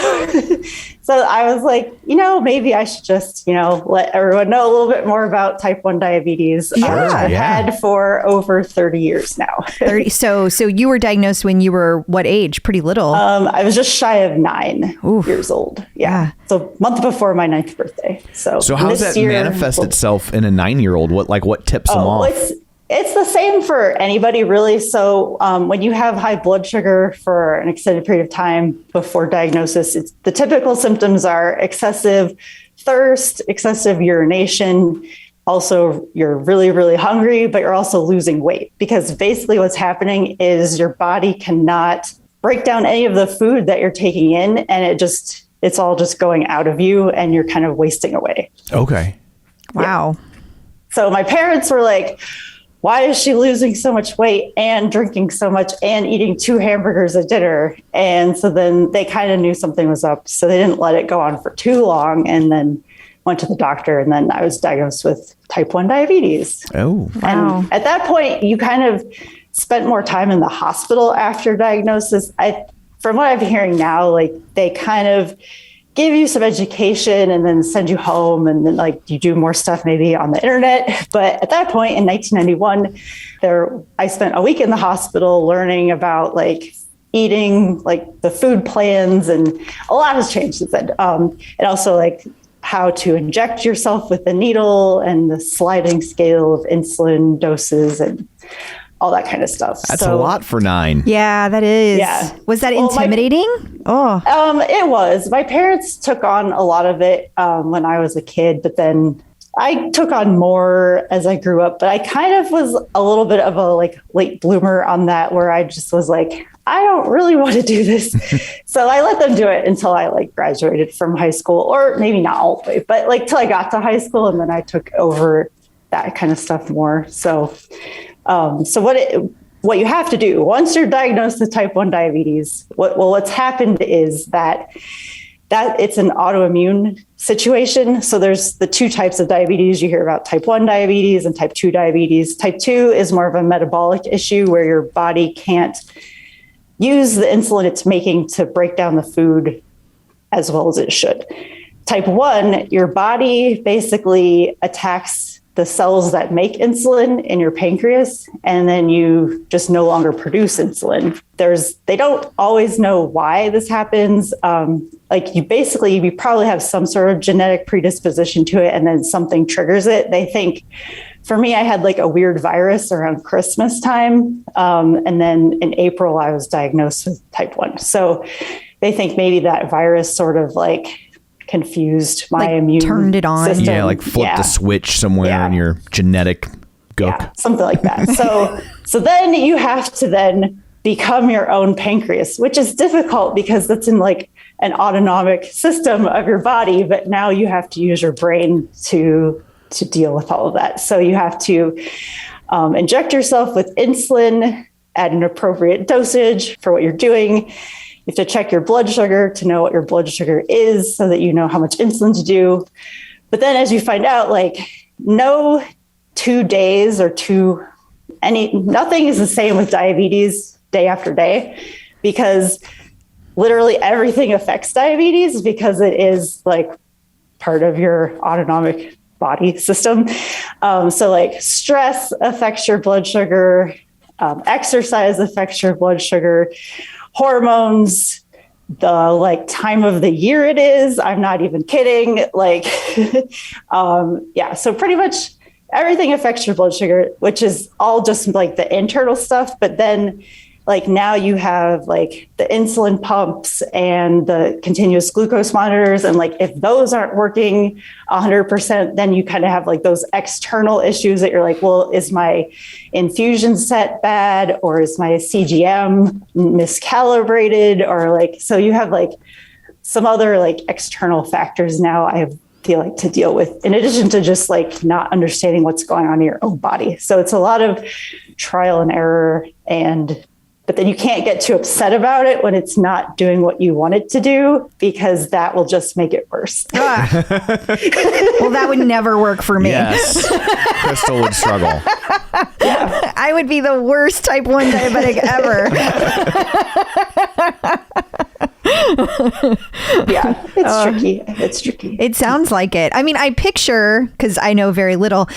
I was like, maybe I should just, let everyone know a little bit more about type 1 diabetes, which I've had for over 30 years now. 30. So you were diagnosed when you were what age? Pretty little. I was just shy of 9 years old. Yeah. So a month before my 9th birthday. So how does that manifest itself in a 9-year-old? What tips them off? It's the same for anybody, really. So when you have high blood sugar for an extended period of time before diagnosis, the typical symptoms are excessive thirst, excessive urination. Also, you're really, really hungry, but you're also losing weight, because basically what's happening is your body cannot break down any of the food that you're taking in, and it's all just going out of you, and you're kind of wasting away. Okay. Wow. So my parents were like, why is she losing so much weight and drinking so much and eating 2 hamburgers at dinner? And so then they kind of knew something was up. So they didn't let it go on for too long, and then went to the doctor. And then I was diagnosed with type 1 diabetes. Oh, Wow. And at that point, you kind of spent more time in the hospital after diagnosis. From what I'm hearing now, like they kind of give you some education and then send you home, and then like you do more stuff maybe on the internet. But at that point in 1991, I spent a week in the hospital learning about like eating, like the food plans, and a lot has changed since then. And also like how to inject yourself with the needle and the sliding scale of insulin doses and all that kind of stuff. that's a lot for 9. Yeah, that is. Yeah. Was that Well, intimidating? It was. My parents took on a lot of it when I was a kid, but then I took on more as I grew up. But I kind of was a little bit of a like late bloomer on that, where I just was like, I don't really want to do this. So I let them do it until I like graduated from high school, or maybe not all the way, but like till I got to high school, and then I took over that kind of stuff more. So what you have to do once you're diagnosed with type 1 diabetes, what's happened is that it's an autoimmune situation. So there's the 2 types of diabetes. You hear about type 1 diabetes and type 2 diabetes. Type 2 is more of a metabolic issue where your body can't use the insulin it's making to break down the food as well as it should. Type 1, your body basically attacks the cells that make insulin in your pancreas, and then you just no longer produce insulin. They don't always know why this happens. You probably have some sort of genetic predisposition to it, and then something triggers it. They think, for me, I had like a weird virus around Christmas time. And then in April, I was diagnosed with type 1. So they think maybe that virus sort of like confused my immune turned it on. system. Yeah, like flipped the switch somewhere in your genetic gook. Yeah, something like that. So then you have to then become your own pancreas, which is difficult because that's in like an autonomic system of your body. But now you have to use your brain to deal with all of that. So you have to inject yourself with insulin at an appropriate dosage for what you're doing. You have to check your blood sugar to know what your blood sugar is so that you know how much insulin to do. But then as you find out, like no 2 days or nothing is the same with diabetes day after day, because literally everything affects diabetes because it is like part of your autonomic body system. So like stress affects your blood sugar, exercise affects your blood sugar, hormones, the like time of the year it is. I'm not even kidding. Like, so pretty much everything affects your blood sugar, which is all just like the internal stuff. But then like now you have like the insulin pumps and the continuous glucose monitors. And like, if those aren't working 100%, then you kind of have like those external issues that you're like, well, is my infusion set bad, or is my CGM miscalibrated, or like, so you have like some other like external factors now I feel like to deal with, in addition to just like not understanding what's going on in your own body. So it's a lot of trial and error, but then you can't get too upset about it when it's not doing what you want it to do, because that will just make it worse. Well, that would never work for me. Yes. Crystal would struggle. I would be the worst type 1 diabetic ever. Yeah, it's tricky. It's tricky. It sounds like it. I mean, I picture, because I know very little,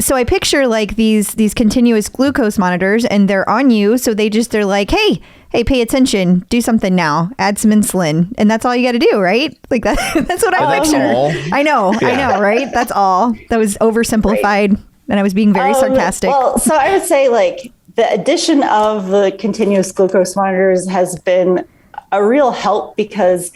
so I picture like these continuous glucose monitors, and they're on you, so they're like, hey, pay attention, do something now, add some insulin, and that's all you got to do, right? Like that's what I That's picture. all? I know, right? That's all. That was oversimplified, and I was being very sarcastic. Well, so I would say like the addition of the continuous glucose monitors has been a real help, because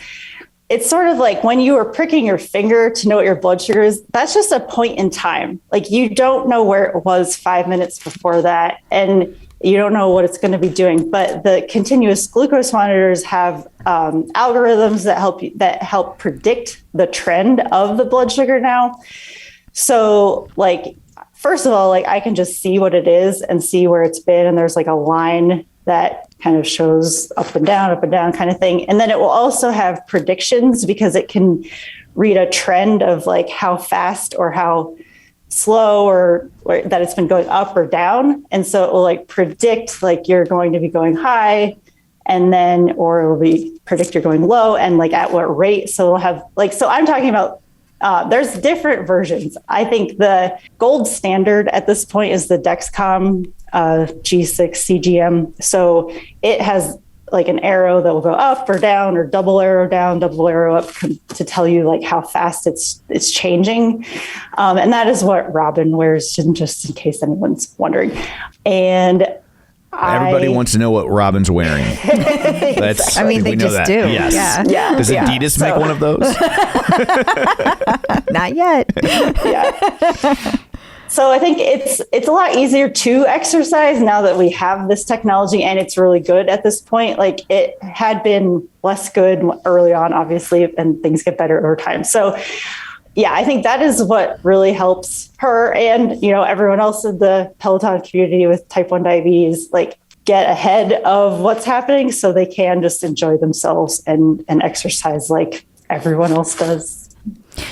it's sort of like when you are pricking your finger to know what your blood sugar is, that's just a point in time. Like you don't know where it was 5 minutes before that, and you don't know what it's going to be doing. But the continuous glucose monitors have algorithms that help predict the trend of the blood sugar now. So like first of all, like I can just see what it is and see where it's been. And there's like a line that kind of shows up and down kind of thing. And then it will also have predictions because it can read a trend of like how fast or how slow or that it's been going up or down. And so it will like predict like you're going to be going high and then, or it will be predict you're going low and like at what rate. So it'll have like, so I'm talking about, there's different versions. I think the gold standard at this point is the Dexcom G6 CGM. So it has like an arrow that will go up or down or double arrow down, double arrow up to tell you like how fast it's changing. And that is what Robin wears, just in case anyone's wondering. And everybody wants to know what Robin's wearing. That's, I mean, they just that. do. Yes. Yeah. Does Adidas make one of those? Not yet. Yeah. So I think it's a lot easier to exercise now that we have this technology, and it's really good at this point. Like it had been less good early on, obviously, and things get better over time. So yeah, I think that is what really helps her and, you know, everyone else in the Peloton community with type 1 diabetes, like get ahead of what's happening so they can just enjoy themselves and exercise like everyone else does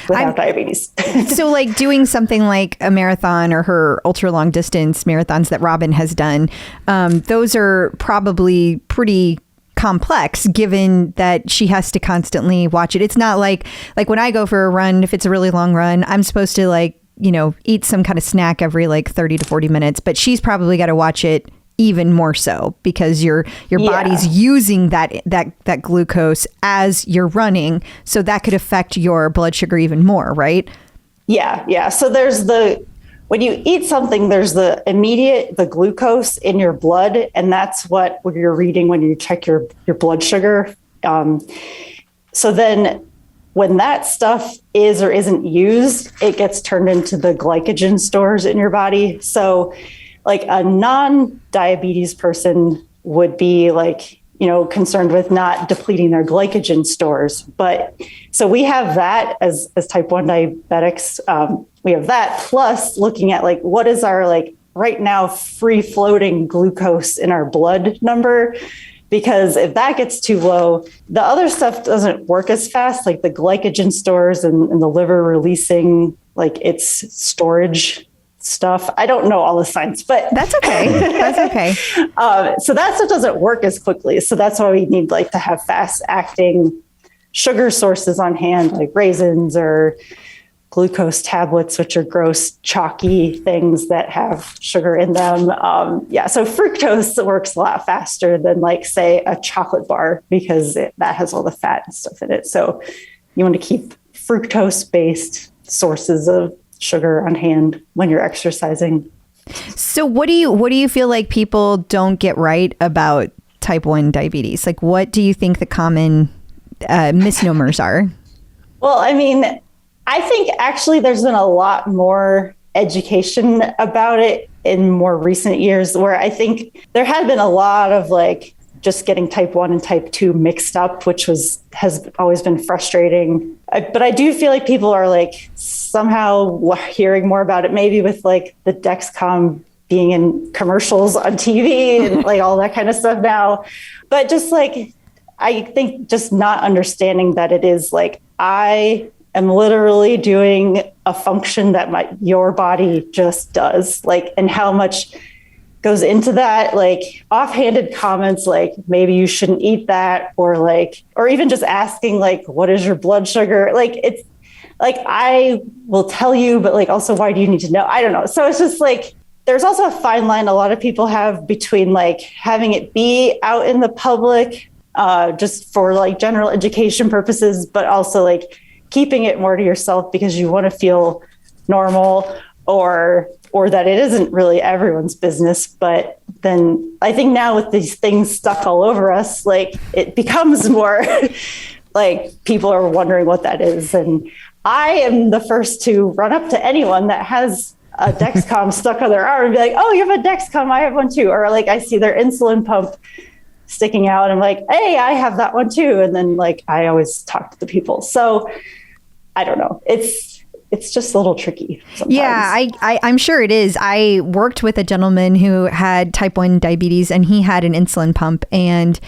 without diabetes. So like doing something like a marathon or her ultra long distance marathons that Robin has done, those are probably pretty complex given that she has to constantly watch it. It's not like when I go for a run, if it's a really long run, I'm supposed to like, you know, eat some kind of snack every like 30 to 40 minutes, but she's probably got to watch it even more so because your body's using that glucose as you're running. So that could affect your blood sugar even more, right? Yeah. So there's when you eat something, there's the glucose in your blood, and that's what you're reading when you check your blood sugar. So then when that stuff is or isn't used, it gets turned into the glycogen stores in your body. So like a non-diabetes person would be like, you know, concerned with not depleting their glycogen stores. But so we have that as type 1 diabetics. We have that plus looking at like, what is our like right now free floating glucose in our blood number? Because if that gets too low, the other stuff doesn't work as fast, like the glycogen stores and the liver releasing like its storage stuff. I don't know all the science, but that's okay. That's okay. So that stuff doesn't work as quickly. So that's why we need like to have fast acting sugar sources on hand, like raisins or glucose tablets, which are gross, chalky things that have sugar in them. So fructose works a lot faster than like, say, a chocolate bar because that has all the fat and stuff in it. So you want to keep fructose-based sources of sugar on hand when you're exercising. So what do you feel like people don't get right about type 1 diabetes? Like, what do you think the common misnomers are? Well, I mean, I think actually there's been a lot more education about it in more recent years, where I think there had been a lot of like just getting type 1 and type 2 mixed up, which has always been frustrating. But I do feel like people are like somehow hearing more about it, maybe with like the Dexcom being in commercials on TV and like all that kind of stuff now. But just like, I think just not understanding that it is like, I am literally doing a function that your body just does, like, and how much goes into that, like offhanded comments, like maybe you shouldn't eat that, or even just asking like, what is your blood sugar? Like, it's like, I will tell you, but like, also, why do you need to know? I don't know. So it's just like, there's also a fine line a lot of people have between like having it be out in the public, just for like general education purposes, but also like keeping it more to yourself because you want to feel normal, or that it isn't really everyone's business. But then I think now with these things stuck all over us, like it becomes more like people are wondering what that is. And I am the first to run up to anyone that has a Dexcom stuck on their arm and be like, oh, you have a Dexcom, I have one too. Or like I see their insulin pump sticking out and I'm like, hey, I have that one too. And then like I always talk to the people. So I don't know. it's just a little tricky sometimes. Yeah, I'm sure it is. I worked with a gentleman who had type 1 diabetes, and he had an insulin pump, and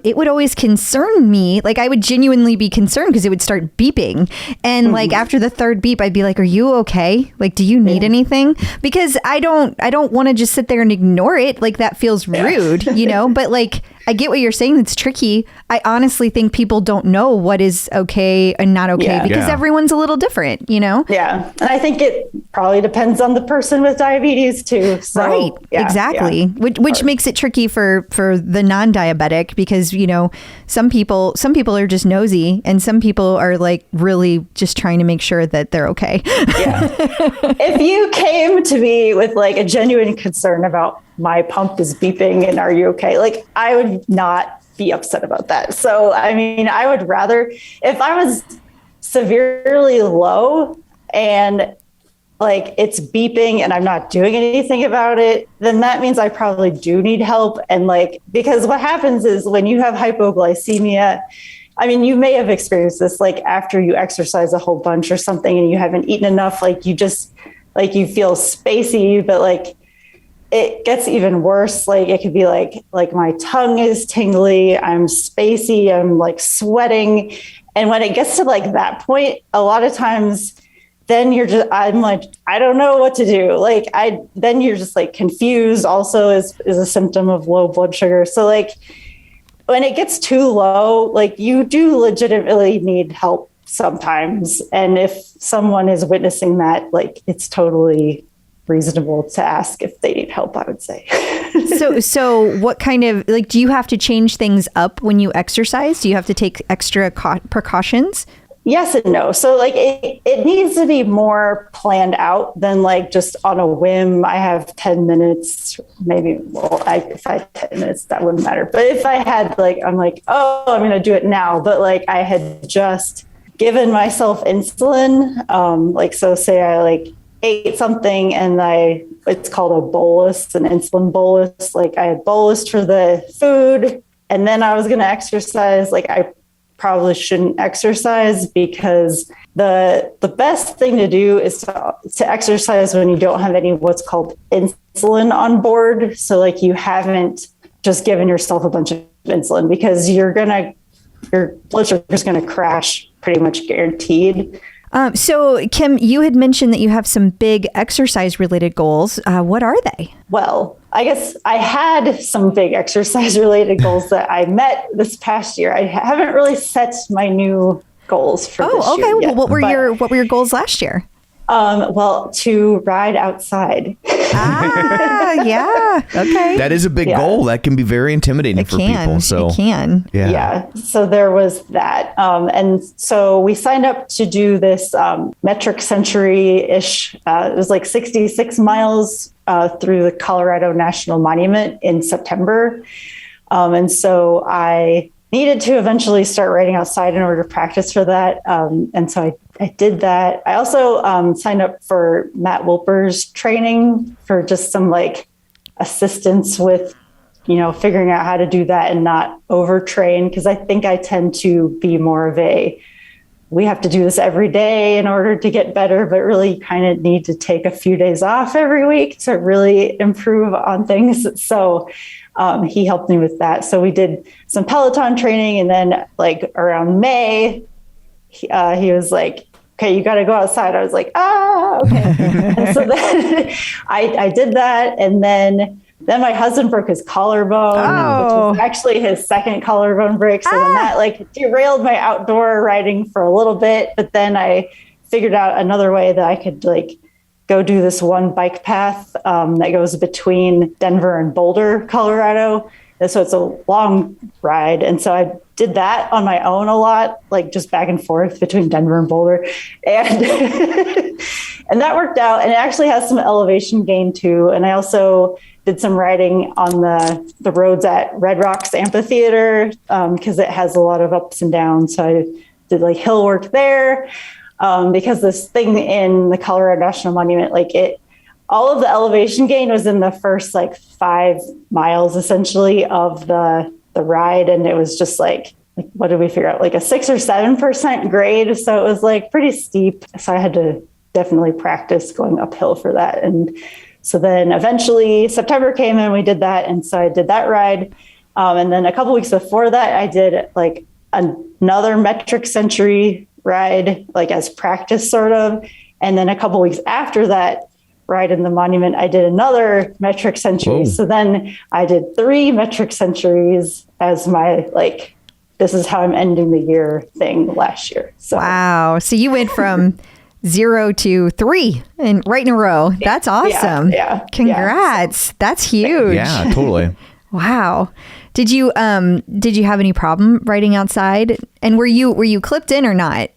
it would always concern me. Like, I would genuinely be concerned because it would start beeping. And like after the third beep, I'd be like, are you okay? Like, do you need anything? Because I don't want to just sit there and ignore it. Like, that feels rude, you know, but like, I get what you're saying. It's tricky. I honestly think people don't know what is okay and not okay because everyone's a little different, you know? Yeah. And I think it probably depends on the person with diabetes too. So, right. Exactly. Yeah. Which makes it tricky for the non-diabetic because, you know, some people are just nosy and some people are like really just trying to make sure that they're okay. Yeah. If you came to me with like a genuine concern about my pump is beeping and are you okay? Like, I would not be upset about that. So, I mean, I would rather, if I was severely low and like it's beeping and I'm not doing anything about it, then that means I probably do need help. And like, because what happens is when you have hypoglycemia, I mean, you may have experienced this, like after you exercise a whole bunch or something and you haven't eaten enough, like you just, like you feel spacey, but like, it gets even worse. Like it could be like my tongue is tingly, I'm spacey, I'm like sweating. And when it gets to like that point, a lot of times then I'm like, I don't know what to do. Like then you're just like confused also is a symptom of low blood sugar. So like when it gets too low, like you do legitimately need help sometimes. And if someone is witnessing that, like it's totally reasonable to ask if they need help, I would say. So what kind of, like, do you have to change things up when you exercise? Do you have to take extra precautions? Yes and no. So like it needs to be more planned out than like just on a whim. I have 10 minutes, maybe, well, if I had 10 minutes, that wouldn't matter. But if I had like, I'm like, oh, I'm going to do it now. But like I had just given myself insulin. Like, so say I like ate something and it's called a bolus, an insulin bolus. Like I had bolus for the food and then I was going to exercise. Like I probably shouldn't exercise because the best thing to do is to exercise when you don't have any what's called insulin on board. So like you haven't just given yourself a bunch of insulin because your blood sugar is going to crash pretty much guaranteed. So, Kim, you had mentioned that you have some big exercise-related goals. What are they? Well, I guess I had some big exercise-related goals that I met this past year. I haven't really set my new goals for this year yet. Well, what were your goals last year? Well, to ride outside. Yeah. Okay. That is a big goal. That can be very intimidating for people. So it can. Yeah. So there was that. And so we signed up to do this metric century-ish. It was like 66 miles through the Colorado National Monument in September. And so I needed to eventually start riding outside in order to practice for that. And so I did that. I also signed up for Matt Wilper's training for just some like assistance with, you know, figuring out how to do that and not overtrain. Because I think I tend to be more of we have to do this every day in order to get better, but really kind of need to take a few days off every week to really improve on things. So he helped me with that. So we did some Peloton training. And then like around May, he was like, okay, you got to go outside. I was like, okay. And so then I did that. And then my husband broke his collarbone, which was actually his second collarbone break. So then that like derailed my outdoor riding for a little bit. But then I figured out another way that I could like go do this one bike path that goes between Denver and Boulder, Colorado. And so it's a long ride. And so I did that on my own a lot, like just back and forth between Denver and Boulder. And and that worked out. And it actually has some elevation gain too. And I also did some riding on the roads at Red Rocks Amphitheater because it has a lot of ups and downs. So I did like hill work there because this thing in the Colorado National Monument, like all of the elevation gain was in the first like 5 miles essentially of the ride. And it was just like like, what did we figure out? Like a 6 or 7% grade. So it was like pretty steep. So I had to definitely practice going uphill for that. And so then eventually September came and we did that. And so I did that ride. And then a couple weeks before that, I did like another metric century ride, like as practice sort of. And then a couple weeks after that ride in the monument, I did another metric century. Whoa. So then I did 3 metric centuries as my, like, this is how I'm ending the year thing last year. So Wow. So you went from 0 to 3 and right in a row. That's awesome. Yeah. Congrats. That's huge. Yeah, totally. Wow. Did you have any problem riding outside? And were you clipped in or not?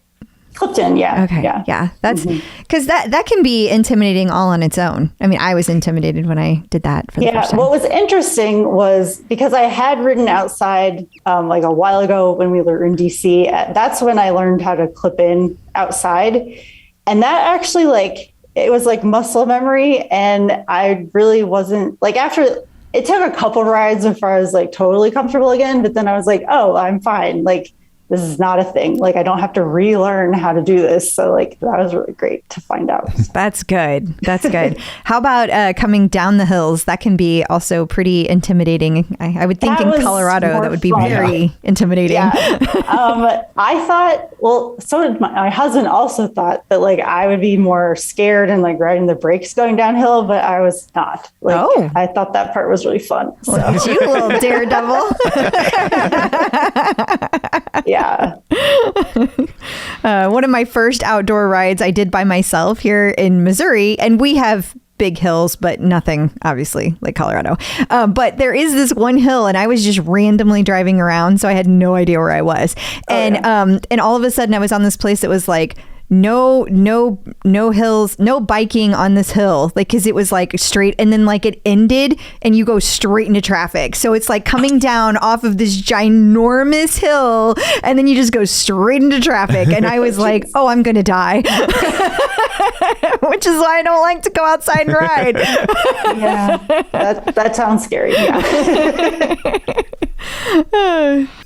Clipped in, yeah. Okay. Yeah. That's because that can be intimidating all on its own. I mean, I was intimidated when I did that for the first time. What was interesting was because I had ridden outside like a while ago when we were in DC. That's when I learned how to clip in outside. And that actually, like, it was like muscle memory. And I really wasn't, like, after it took a couple rides before I was like totally comfortable again. But then I was like, oh, I'm fine. Like, this is not a thing. Like, I don't have to relearn how to do this. So like, that was really great to find out. That's good. That's good. How about coming down the hills? That can be also pretty intimidating. I would think That in was Colorado, more that would be fun. very intimidating. Yeah. I thought, well, so did my husband also thought that like I would be more scared and like riding the brakes going downhill, but I was not. Like, I thought that part was really fun. So. You little daredevil. Yeah. One of my first outdoor rides I did by myself here in Missouri, and we have big hills, but nothing obviously like Colorado. But there is this one hill, and I was just randomly driving around, so I had no idea where I was. And all of a sudden, I was on this place that was like, no hills, no biking on this hill, like, because it was like straight, and then like it ended and you go straight into traffic. So it's like coming down off of this ginormous hill and then you just go straight into traffic. And I was like, oh, I'm gonna die. Which is why I don't like to go outside and ride. Yeah, that sounds scary. Yeah.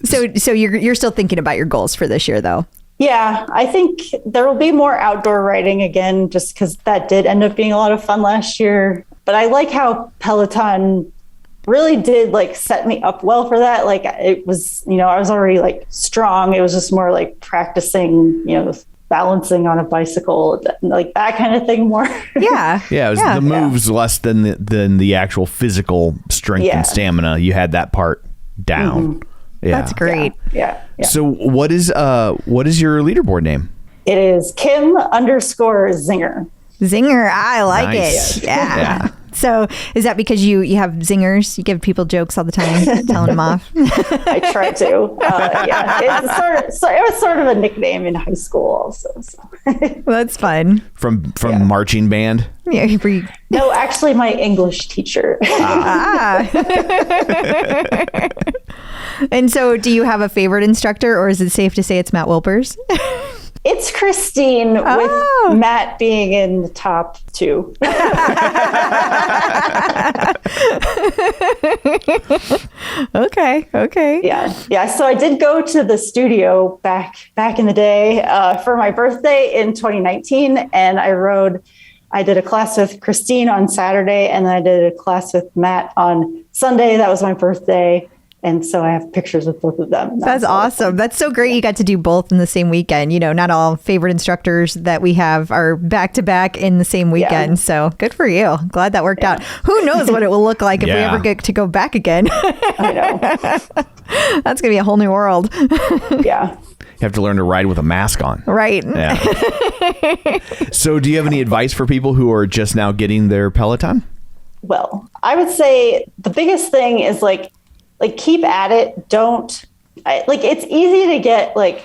So you're still thinking about your goals for this year though? Yeah, I think there will be more outdoor riding again, just because that did end up being a lot of fun last year. But I like how Peloton really did like set me up well for that. Like it was, I was already like strong. It was just more like practicing, balancing on a bicycle, like that kind of thing more. Yeah. Yeah, it was the moves less than the actual physical strength and stamina. You had that part down. Yeah. That's great. Yeah. So what is your leaderboard name? It is Kim_Zinger. Zinger. I like Nice. it. Yeah. So is that because you have zingers? You give people jokes all the time, telling them off? I try to. It was sort of a nickname in high school also. So. That's fun. From marching band? Yeah. No, actually my English teacher. And so do you have a favorite instructor, or is it safe to say it's Matt Wilpers? It's Christine, with Matt being in the top 2. Okay. Yeah. So I did go to the studio back in the day for my birthday in 2019, and I did a class with Christine on Saturday, and then I did a class with Matt on Sunday. That was my birthday. And so I have pictures with both of them. That's awesome. That's so great. You got to do both in the same weekend. Not all favorite instructors that we have are back to back in the same weekend. Yeah. So good for you. Glad that worked out. Who knows what it will look like if we ever get to go back again. I know. That's going to be a whole new world. Yeah. You have to learn to ride with a mask on. Right. Yeah. So do you have any advice for people who are just now getting their Peloton? Well, I would say the biggest thing is like keep at it. It's easy to get like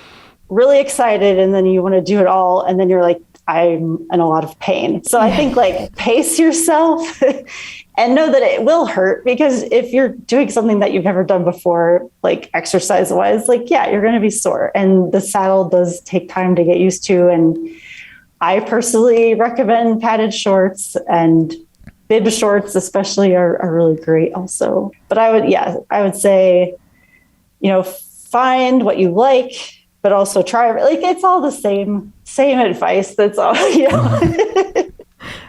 really excited and then you want to do it all. And then you're like, I'm in a lot of pain. So I think like pace yourself and know that it will hurt, because if you're doing something that you've never done before, like exercise wise, like, yeah, you're going to be sore, and the saddle does take time to get used to. And I personally recommend padded shorts, and bib shorts especially are really great also. But I would say, find what you like, but also try, like, it's all the same advice. That's all, you know.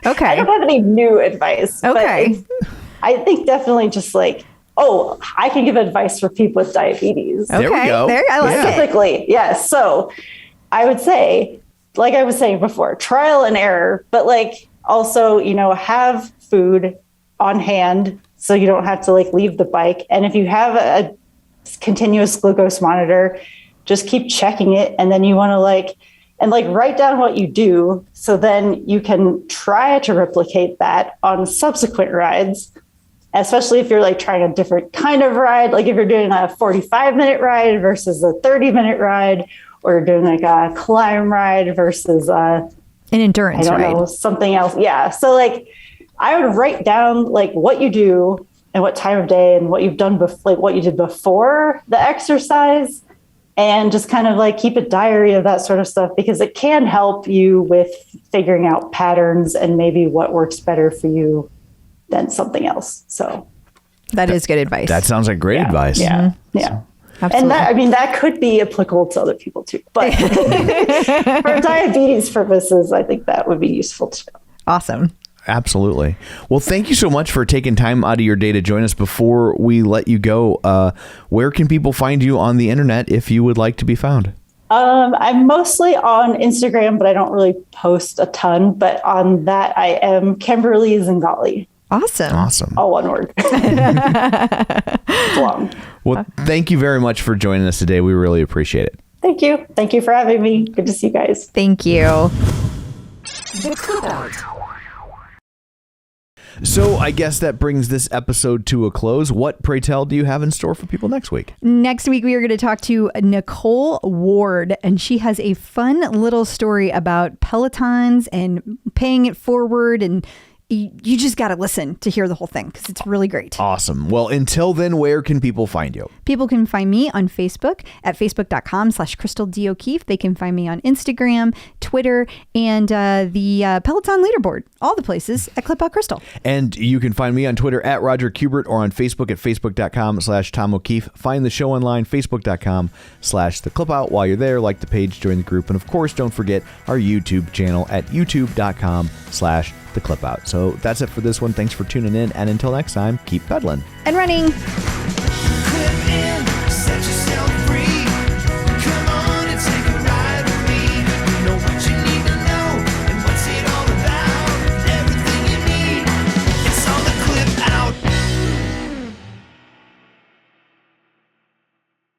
Okay. I don't have any new advice. Okay. But I think definitely just like, I can give advice for people with diabetes. Okay. There we go. I like it. Specifically, yes. So I would say, like I was saying before, trial and error, but like also, you know, have food on hand so you don't have to like leave the bike. And if you have a continuous glucose monitor, just keep checking it. And then you want to write down what you do. So then you can try to replicate that on subsequent rides, especially if you're like trying a different kind of ride. Like if you're doing a 45-minute ride versus a 30-minute ride, or you're doing like a climb ride versus an endurance ride. Something else. Yeah. So like I would write down like what you do and what time of day and what you've done before, like what you did before the exercise, and just kind of like keep a diary of that sort of stuff, because it can help you with figuring out patterns and maybe what works better for you than something else. So that is good advice. That sounds like great advice. Yeah. Mm-hmm. Yeah. Absolutely. And that could be applicable to other people too. But for diabetes purposes, I think that would be useful too. Awesome. Absolutely. Well, thank you so much for taking time out of your day to join us. Before we let you go, where can people find you on the internet if you would like to be found? I'm mostly on Instagram, but I don't really post a ton. But on that, I am Kimberly Zingale. Awesome. All one word. It's long. Well, thank you very much for joining us today. We really appreciate it. Thank you. Thank you for having me. Good to see you guys. Thank you. The Clip Out. So I guess that brings this episode to a close. What, pray tell, do you have in store for people next week? Next week, we are going to talk to Nicole Ward, and she has a fun little story about Pelotons and paying it forward. And you just got to listen to hear the whole thing because it's really great. Awesome. Well, until then, where can people find you? People can find me on Facebook at facebook.com/CrystalDO'Keefe. They can find me on Instagram, Twitter, and the Peloton leaderboard. All the places at Clip Out Crystal. And you can find me on Twitter at Roger Kubert or on Facebook at facebook.com/Tom O'Keefe. Find the show online, facebook.com/The Clip Out. While you're there, like the page, join the group. And of course, don't forget our YouTube channel at youtube.com/The Clip Out. So that's it for this one. Thanks for tuning in. And until next time, keep pedaling. And running. Clip in, set yourself